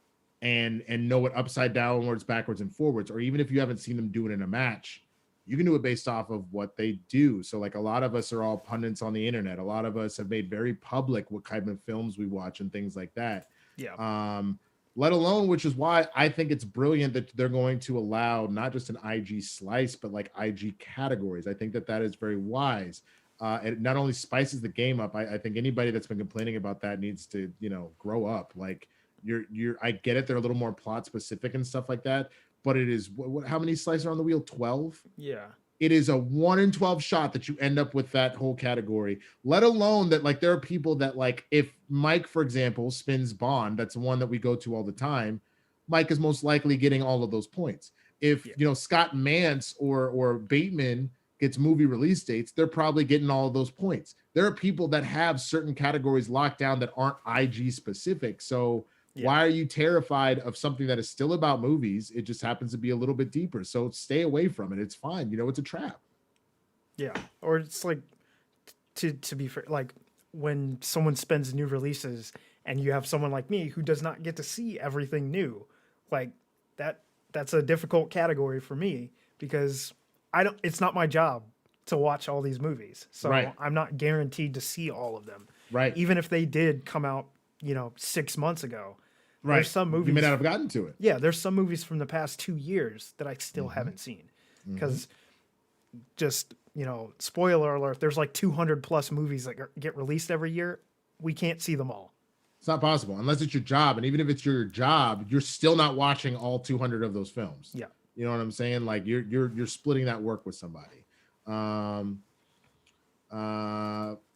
know it upside downwards, backwards, and forwards. Or even if you haven't seen them do it in a match, you can do it based off of what they do. So like a lot of us are all pundits on the internet. A lot of us have made very public what kind of films we watch and things like that. Yeah. Let alone, which is why I think it's brilliant that they're going to allow not just an IG slice, but like IG categories. I think that is very wise. It not only spices the game up, I think anybody that's been complaining about that needs to, grow up. Like I get it. They're a little more plot specific and stuff like that, but it is how many slices are on the wheel? 12. Yeah. It is a 1 in 12 shot that you end up with that whole category, let alone that, like, there are people that, like, if Mike, for example, spins Bond, that's one that we go to all the time, Mike is most likely getting all of those points. If, Scott Mance or Bateman gets movie release dates, they're probably getting all of those points. There are people that have certain categories locked down that aren't IG specific. So why are you terrified of something that is still about movies? It just happens to be a little bit deeper. So stay away from it. It's fine. It's a trap. Yeah. Or it's like, to be fair, like when someone spends new releases and you have someone like me who does not get to see everything new. Like that's a difficult category for me because it's not my job to watch all these movies. So Right. I'm not guaranteed to see all of them. Right. Even if they did come out, 6 months ago. Right. There's some movies. You may not have gotten to it. Yeah, there's some movies from the past 2 years that I still Mm-hmm. haven't seen. Because just, spoiler alert, there's like 200 plus movies that get released every year. We can't see them all. It's not possible unless it's your job. And even if it's your job, you're still not watching all 200 of those films. Yeah. You know what I'm saying? Like you're splitting that work with somebody. All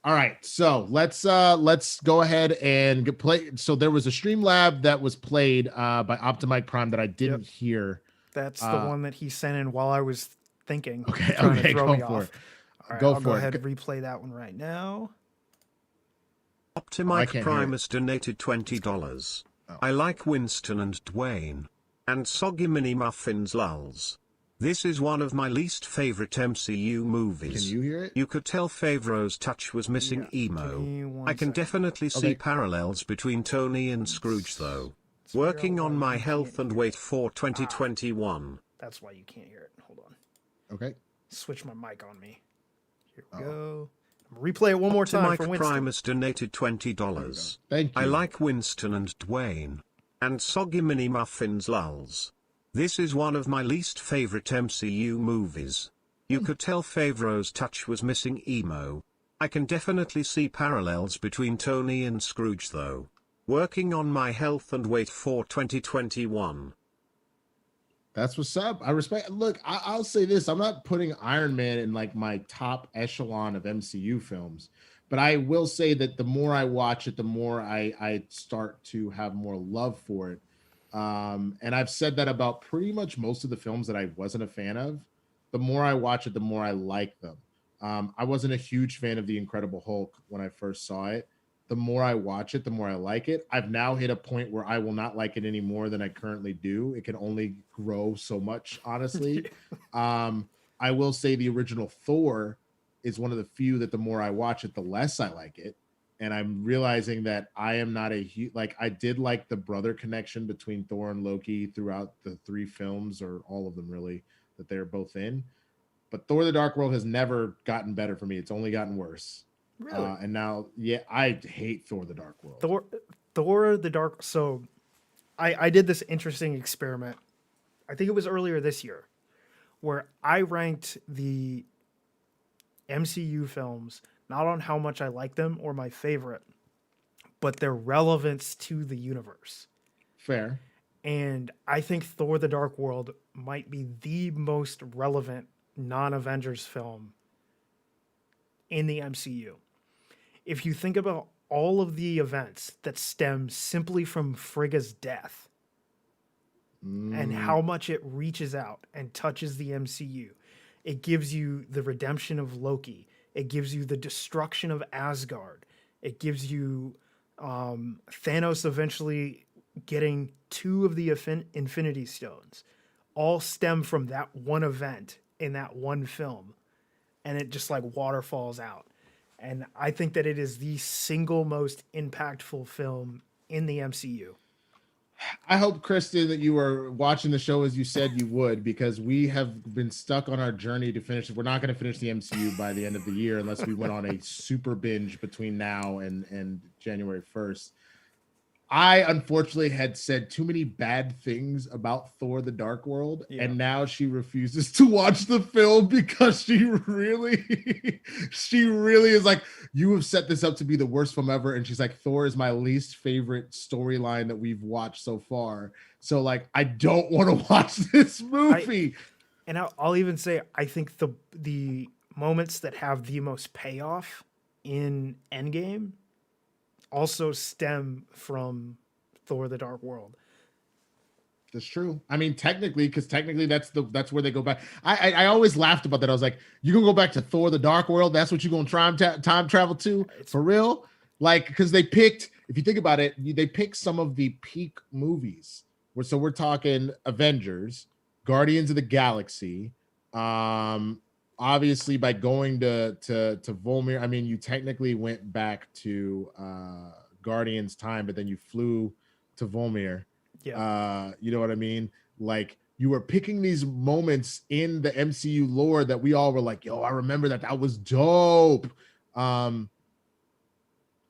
right. So let's go ahead and play. So there was a Streamlab that was played by Optimike Prime that I didn't hear. That's the one that he sent in while I was thinking. Okay. trying to Okay. throw Go me for off. it. All right, Go I'll for go it. ahead and replay that one right now. Optimike Prime has donated $20. Oh. I like Winston and Dwain. And soggy mini muffins lulz. This is one of my least favorite MCU movies. Can you hear it? You could tell Favreau's touch was missing Give me emo. one I can second. definitely see Okay. parallels between Tony and Scrooge though. Working on my health and weight for 2021. That's why you can't hear it. Hold on. Okay. Switch my mic on me. Here we go. Replay it one more time for Optimike Winston. Prime has donated $20. Thank you. I like Winston and Dwain. And soggy mini muffins lulz. This is one of my least favorite MCU movies. You could tell Favreau's touch was missing emo. I can definitely see parallels between Tony and Scrooge though. Working on my health and weight for 2021. That's what's up. I respect. Look, I'll say this: I'm not putting Iron Man in like my top echelon of MCU films, but I will say that the more I watch it, the more I start to have more love for it. And I've said that about pretty much most of the films that I wasn't a fan of. The more I watch it, the more I like them. I wasn't a huge fan of The Incredible Hulk when I first saw it. The more I watch it, the more I like it. I've now hit a point where I will not like it any more than I currently do. It can only grow so much, honestly. I will say the original Thor is one of the few that the more I watch it, the less I like it. And I'm realizing that I am not a huge, like, I did like the brother connection between Thor and Loki throughout the 3 films, or all of them really, that they're both in. But Thor the Dark World has never gotten better for me. It's only gotten worse. Really? And now, yeah, I hate Thor the Dark World. Thor the Dark. So I did this interesting experiment. I think it was earlier this year where I ranked the MCU films not on how much I like them or my favorite, but their relevance to the universe. Fair. And I think Thor the Dark World might be the most relevant non-Avengers film in the MCU. If you think about all of the events that stem simply from Frigga's death and how much it reaches out and touches the MCU, it gives you the redemption of Loki. It gives you the destruction of Asgard. It gives you Thanos eventually getting 2 of the Infinity Stones. All stem from that one event in that one film. And it just like waterfalls out. And I think that it is the single most impactful film in the MCU. I hope, Kristian, that you were watching the show as you said you would, because we have been stuck on our journey to finish. We're not going to finish the MCU by the end of the year unless we went on a super binge between now and January 1st. I unfortunately had said too many bad things about Thor the Dark World, and now she refuses to watch the film because she really is like, you have set this up to be the worst film ever. And she's like, Thor is my least favorite storyline that we've watched so far. So like, I don't want to watch this movie. And I'll even say, I think the moments that have the most payoff in Endgame also stem from Thor the Dark World. That's true. I mean, technically that's where they go back. I always laughed about that. I was like, you gonna go back to Thor the Dark World? That's what you're gonna time travel to? For real? Like, because they picked, if you think about it, they picked some of the peak movies. So we're talking Avengers, Guardians of the Galaxy, obviously by going to Volmir, I mean, you technically went back to Guardians time, but then you flew to Volmir. Yeah. You know what I mean? Like you were picking these moments in the MCU lore that we all were like, yo, I remember that was dope. And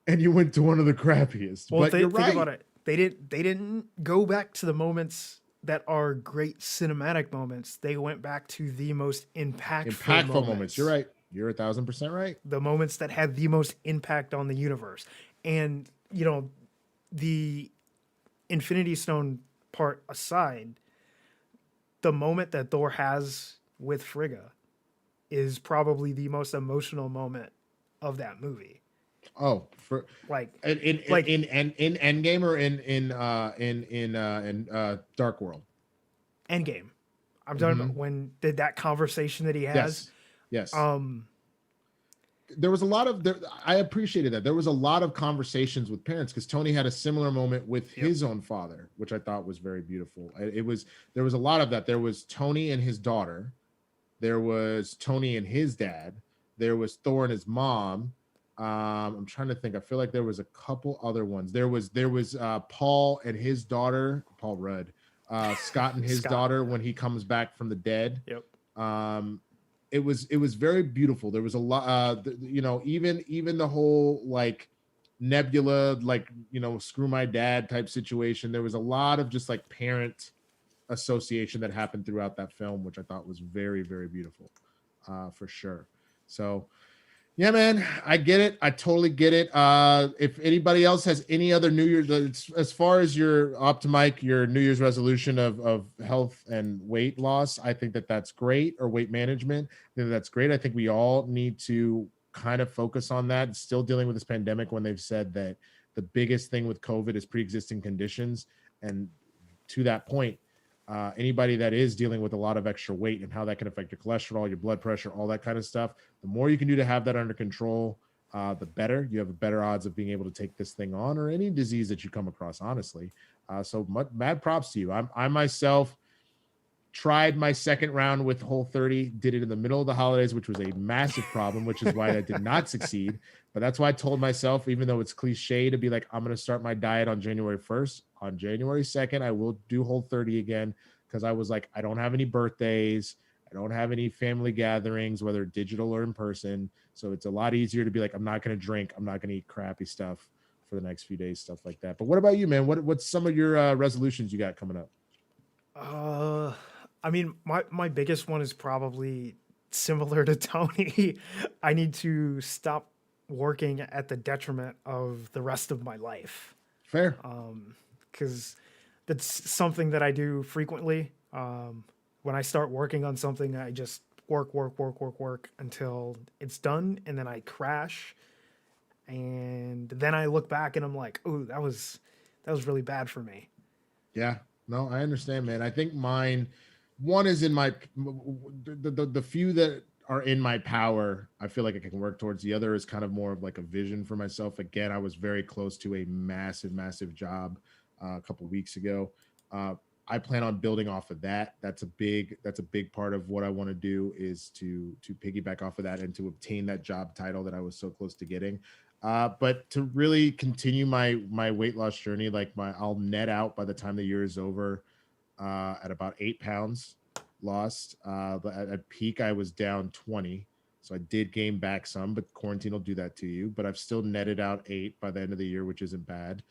you went to one of the crappiest. Well, But you're think right. about it. They didn't go back to the moments that are great cinematic moments. They went back to the most impactful moments. You're right. You're 1,000% right. The moments that had the most impact on the universe. And, you know, the Infinity Stone part aside, the moment that Thor has with Frigga is probably the most emotional moment of that movie. Oh, for Like in Endgame or in Dark World. Endgame. I'm talking about when did that conversation that he has. Yes. There was a lot of I appreciated that. There was a lot of conversations with parents because Tony had a similar moment with his own father, which I thought was very beautiful. There was a lot of that. There was Tony and his daughter. There was Tony and his dad. There was Thor and his mom. I'm trying to think. I feel like there was a couple other ones. There was Paul and his daughter, Paul Rudd, Scott and his daughter when he comes back from the dead. Yep. It was very beautiful. There was a lot, even the whole like Nebula, like, screw my dad type situation. There was a lot of just like parent association that happened throughout that film, which I thought was very, very beautiful, for sure. So yeah, man, I get it. I totally get it. If anybody else has any other New Year's, as far as your your New Year's resolution of health and weight loss, I think that's great, or weight management. I think that's great. I think we all need to kind of focus on that. Still dealing with this pandemic when they've said that the biggest thing with COVID is pre-existing conditions. And to that point, anybody that is dealing with a lot of extra weight and how that can affect your cholesterol, your blood pressure, all that kind of stuff, the more you can do to have that under control, the better. You have a better odds of being able to take this thing on, or any disease that you come across, honestly. So mad props to you. I myself tried my second round with Whole30, did it in the middle of the holidays, which was a massive problem, which is why I did not succeed. But that's why I told myself, even though it's cliche to be like, I'm going to start my diet on January 1st. On January 2nd, I will do Whole30 again, because I was like, I don't have any birthdays. I don't have any family gatherings, whether digital or in person. So it's a lot easier to be like, I'm not going to drink. I'm not going to eat crappy stuff for the next few days, stuff like that. But what about you, man? What's some of your resolutions you got coming up? I mean, my biggest one is probably similar to Tony. I need to stop working at the detriment of the rest of my life. Fair. Because that's something that I do frequently. When I start working on something, I just work until it's done, and then I crash. And then I look back and I'm like, "Ooh, that was really bad for me." Yeah. No, I understand, man. I think mine, one is in my the few that are in my power, I feel like I can work towards. The other is kind of more of like a vision for myself. Again, I was very close to a massive job a couple weeks ago. I plan on building off of that. That's a big part of what I want to do, is to piggyback off of that and to obtain that job title that I was so close to getting. But to really continue my weight loss journey, like I'll net out by the time the year is over at about 8 pounds lost. At peak, I was down 20. So I did gain back some, but quarantine will do that to you. But I've still netted out 8 by the end of the year, which isn't bad.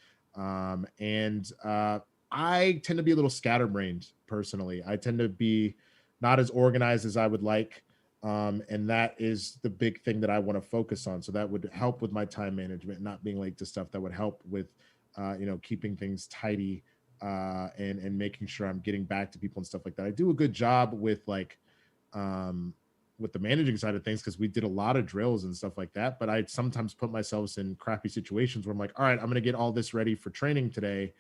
I tend to be a little scatterbrained personally. I tend to be not as organized as I would like. And that is the big thing that I want to focus on. So that would help with my time management, not being late to stuff. That would help with, keeping things tidy, and making sure I'm getting back to people and stuff like that. I do a good job with with the managing side of things, because we did a lot of drills and stuff like that. But I sometimes put myself in crappy situations where I'm like, all right, I'm going to get all this ready for training today.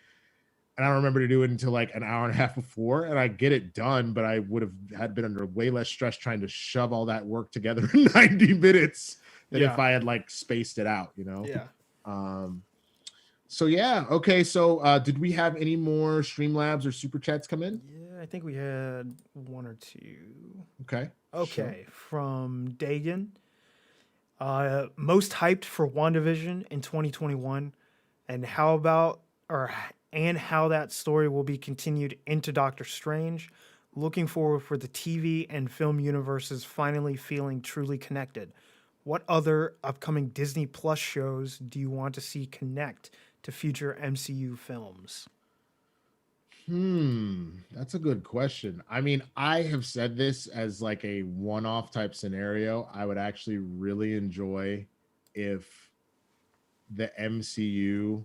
And I don't remember to do it until like an hour and a half before, and I get it done, but I would have had been under way less stress trying to shove all that work together in 90 minutes than if I had like spaced it out, Yeah. So yeah. Okay. So did we have any more Streamlabs or Super Chats come in? Yeah, I think we had 1 or 2. Okay. Okay. Sure. From Dagan. Most hyped for WandaVision in 2021. and how that story will be continued into Doctor Strange. Looking forward for the TV and film universes finally feeling truly connected. What other upcoming Disney Plus shows do you want to see connect to future MCU films? That's a good question. I mean, I have said this as like a one-off type scenario. I would actually really enjoy if the MCU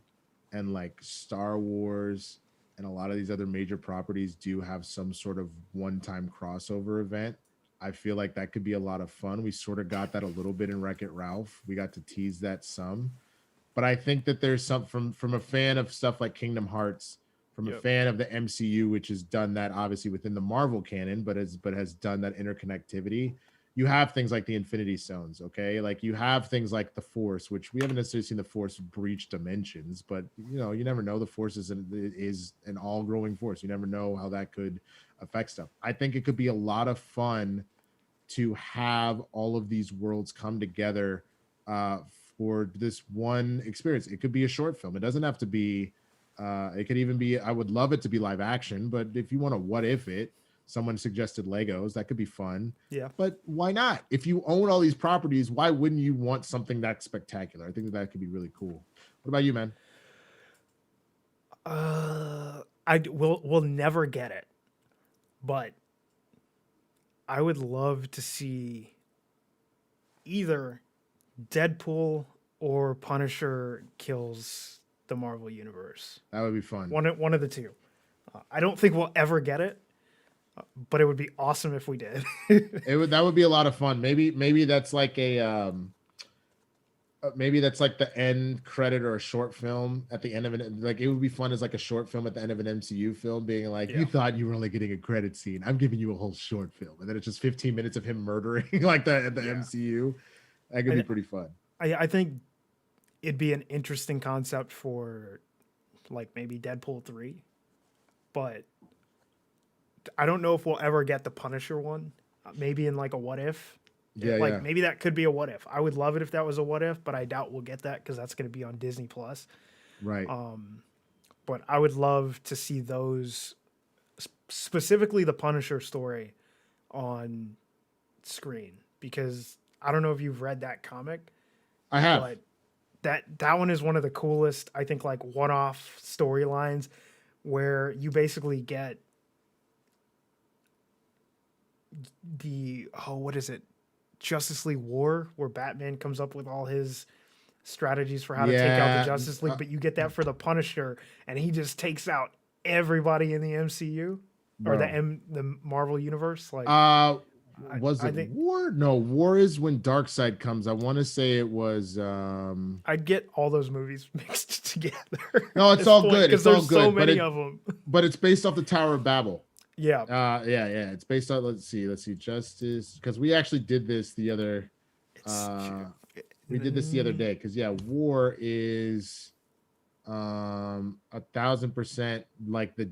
and like Star Wars and a lot of these other major properties do have some sort of one-time crossover event. I feel like that could be a lot of fun. We sort of got that a little bit in Wreck-It Ralph. We got to tease that some. But I think that there's some from a fan of stuff like Kingdom Hearts, from a fan of the MCU, which has done that obviously within the Marvel canon, but has done that interconnectivity. You have things like the Infinity Stones, okay? Like you have things like the Force, which we haven't necessarily seen the Force breach dimensions, but you know, you never know. The Force is an all-growing force. You never know how that could affect stuff. I think it could be a lot of fun to have all of these worlds come together for this one experience. It could be a short film. It doesn't have to be. It could even be. I would love it to be live action, but if you want to, what if it? Someone suggested Legos. That could be fun. Yeah. But why not? If you own all these properties, why wouldn't you want something that spectacular? I think that could be really cool. What about you, man? We'll never get it, but I would love to see either Deadpool or Punisher kills the Marvel Universe. That would be fun. One of the two. I don't think we'll ever get it, but it would be awesome if we did. That would be a lot of fun. Maybe that's like a maybe that's like the end credit or a short film at the end of it. Like it would be fun as like a short film at the end of an MCU film, being like, you thought you were only getting a credit scene. I'm giving you a whole short film, and then it's just 15 minutes of him murdering like that at the MCU. That could be pretty fun. I think it'd be an interesting concept for like maybe Deadpool 3, but I don't know if we'll ever get the Punisher one. Maybe in like a what if. Maybe that could be a what if. I would love it if that was a what if, but I doubt we'll get that because that's going to be on Disney Plus. Right. But I would love to see those, specifically the Punisher story, on screen, because I don't know if you've read that comic. I have. But that one is one of the coolest, I think, like one-off storylines where you basically get the what is it? Justice League War, where Batman comes up with all his strategies for how to take out the Justice League, but you get that for the Punisher, and he just takes out everybody in the MCU or the Marvel universe. Like, was it War? No, War is when Darkseid comes. I want to say it was. I'd get all those movies mixed together. No, it's all good. It's all good. So many of them. But it's based off the Tower of Babel. Yeah. Yeah. It's based on. Let's see. Justice, because we actually did this the other. We did this the other day because War is 1,000% like the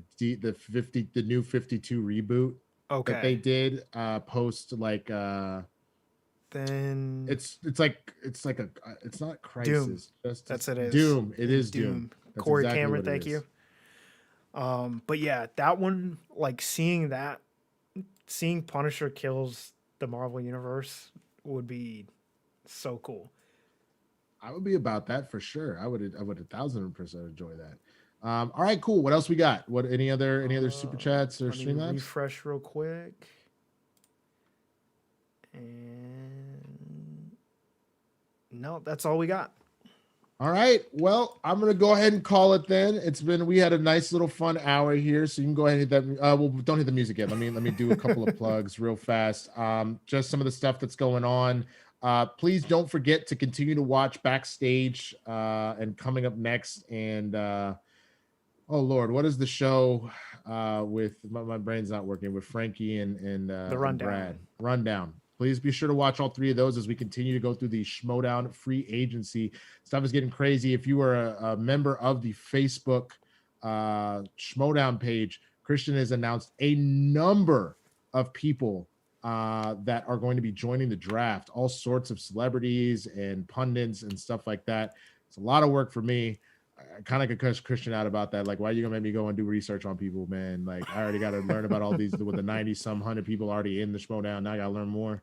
new 52 reboot. Okay. That they did post like then it's like it's not Crisis. Doom. That's it. Doom. It is Doom. Corey exactly Cameron, thank you. But yeah, that one, like seeing Punisher kills the Marvel Universe would be so cool. I would be about that for sure. I would 1,000% enjoy that. All right, cool. What else we got? Any other super chats or Streamlabs? Refresh real quick. And no, that's all we got. All right. Well, I'm gonna go ahead and call it then. We had a nice little fun hour here, so you can go ahead and hit that. Well, don't hit the music yet. Let me do a couple of plugs real fast. Just some of the stuff that's going on. Please don't forget to continue to watch Backstage and coming up next. And oh Lord, what is the show with my brain's not working, with Frankie and the Rundown. Brad? Rundown. Please be sure to watch all three of those as we continue to go through the Schmoedown free agency. Stuff is getting crazy. If you are a member of the Facebook Schmoedown page, Kristian has announced a number of people that are going to be joining the draft. All sorts of celebrities and pundits and stuff like that. It's a lot of work for me. kind of could cuss Kristian out about that. Like, why are you gonna make me go and do research on people, man? Like, I already got to learn about all these with the 90 some 100 people already in the Schmoedown. Now I gotta learn more.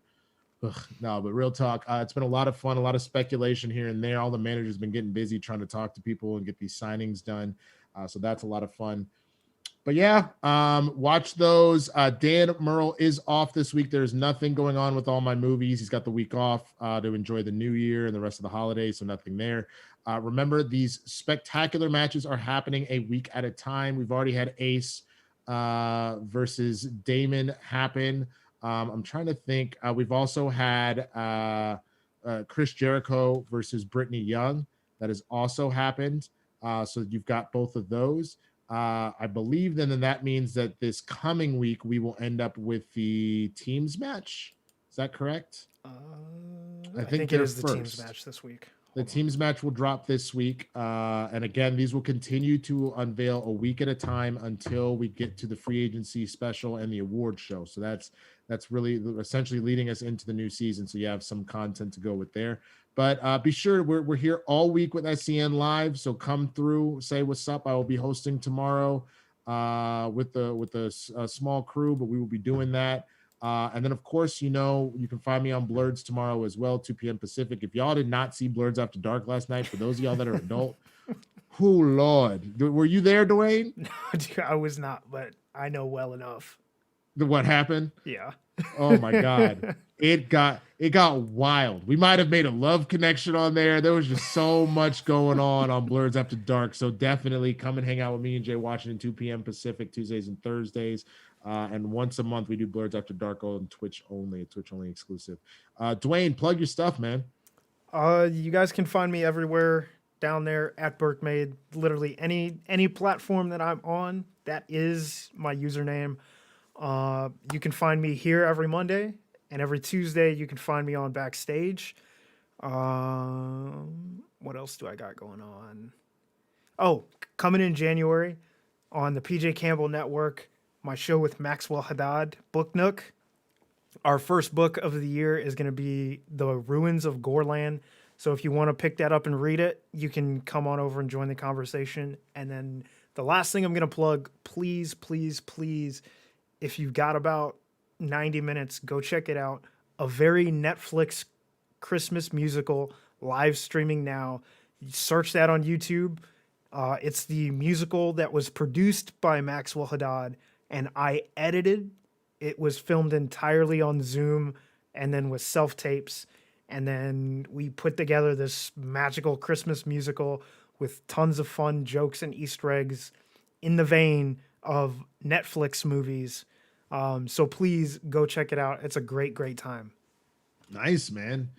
Ugh, no, but real talk, it's been a lot of fun, a lot of speculation here and there. All the managers been getting busy trying to talk to people and get these signings done. So that's a lot of fun. But yeah, watch those. Dan Merle is off this week. There's nothing going on with all my movies. He's got the week off to enjoy the new year and the rest of the holidays, so nothing there. Remember, these spectacular matches are happening a week at a time. We've already had Ace versus Damon happen. I'm trying to think. We've also had Chris Jericho versus Brittany Young. That has also happened. So you've got both of those. I believe then that means that this coming week we will end up with the teams match. Is that correct? I think it is the teams match this week. The teams match will drop this week. And again, these will continue to unveil a week at a time until we get to the free agency special and the award show. So that's really essentially leading us into the new season. So you have some content to go with there. But be sure we're here all week with SCN Live. So come through, say what's up. I will be hosting tomorrow with a small crew, but we will be doing that. And then, of course, you can find me on Blurds tomorrow as well, 2 p.m. Pacific. If y'all did not see Blurds After Dark last night, for those of y'all that are adult, oh, Lord. Were you there, Dwayne? No, I was not, but I know well enough. What happened? Yeah. Oh, my God. It got wild. We might have made a love connection on there. There was just so much going on Blurds After Dark. So definitely come and hang out with me and Jay Washington, 2 p.m. Pacific, Tuesdays and Thursdays. And once a month we do Blurds After Dark on Twitch only, a Twitch only exclusive. Dwayne, plug your stuff, man. You guys can find me everywhere down there at BurkeMade. Literally any platform that I'm on, that is my username. You can find me here every Monday, and every Tuesday you can find me on Backstage. What else do I got going on? Oh, coming in January on the PJ Campbell Network, my show with Maxwell Haddad, Book Nook. Our first book of the year is going to be The Ruins of Goreland. So if you want to pick that up and read it, you can come on over and join the conversation. And then the last thing I'm going to plug, please, please, please, if you've got about 90 minutes, go check it out. A very Netflix Christmas musical, live streaming now. Search that on YouTube. It's the musical that was produced by Maxwell Haddad, and I edited. It was filmed entirely on Zoom and then with self-tapes. And then we put together this magical Christmas musical with tons of fun jokes and Easter eggs in the vein of Netflix movies. So please go check it out. It's a great, great time. Nice, man.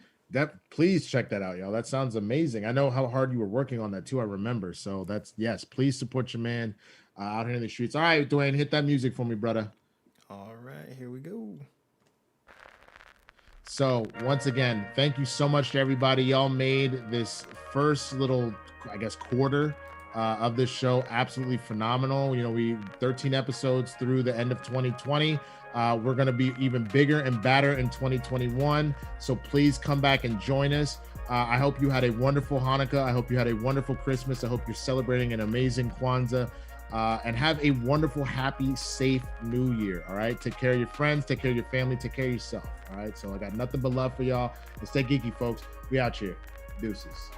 Please check that out, y'all. That sounds amazing. I know how hard you were working on that too. I remember. So yes, please support your man out here in the streets. All right, Dwayne, hit that music for me, brother. All right, here we go. So once again, thank you so much to everybody. Y'all made this first little, I guess, quarter of this show absolutely phenomenal. We 13 episodes through the end of 2020. We're going to be even bigger and badder in 2021. So please come back and join us. I hope you had a wonderful Hanukkah. I hope you had a wonderful Christmas. I hope you're celebrating an amazing Kwanzaa. And have a wonderful, happy, safe new year. All right. Take care of your friends. Take care of your family. Take care of yourself. All right. So I got nothing but love for y'all. And stay geeky, folks. We out here. Deuces.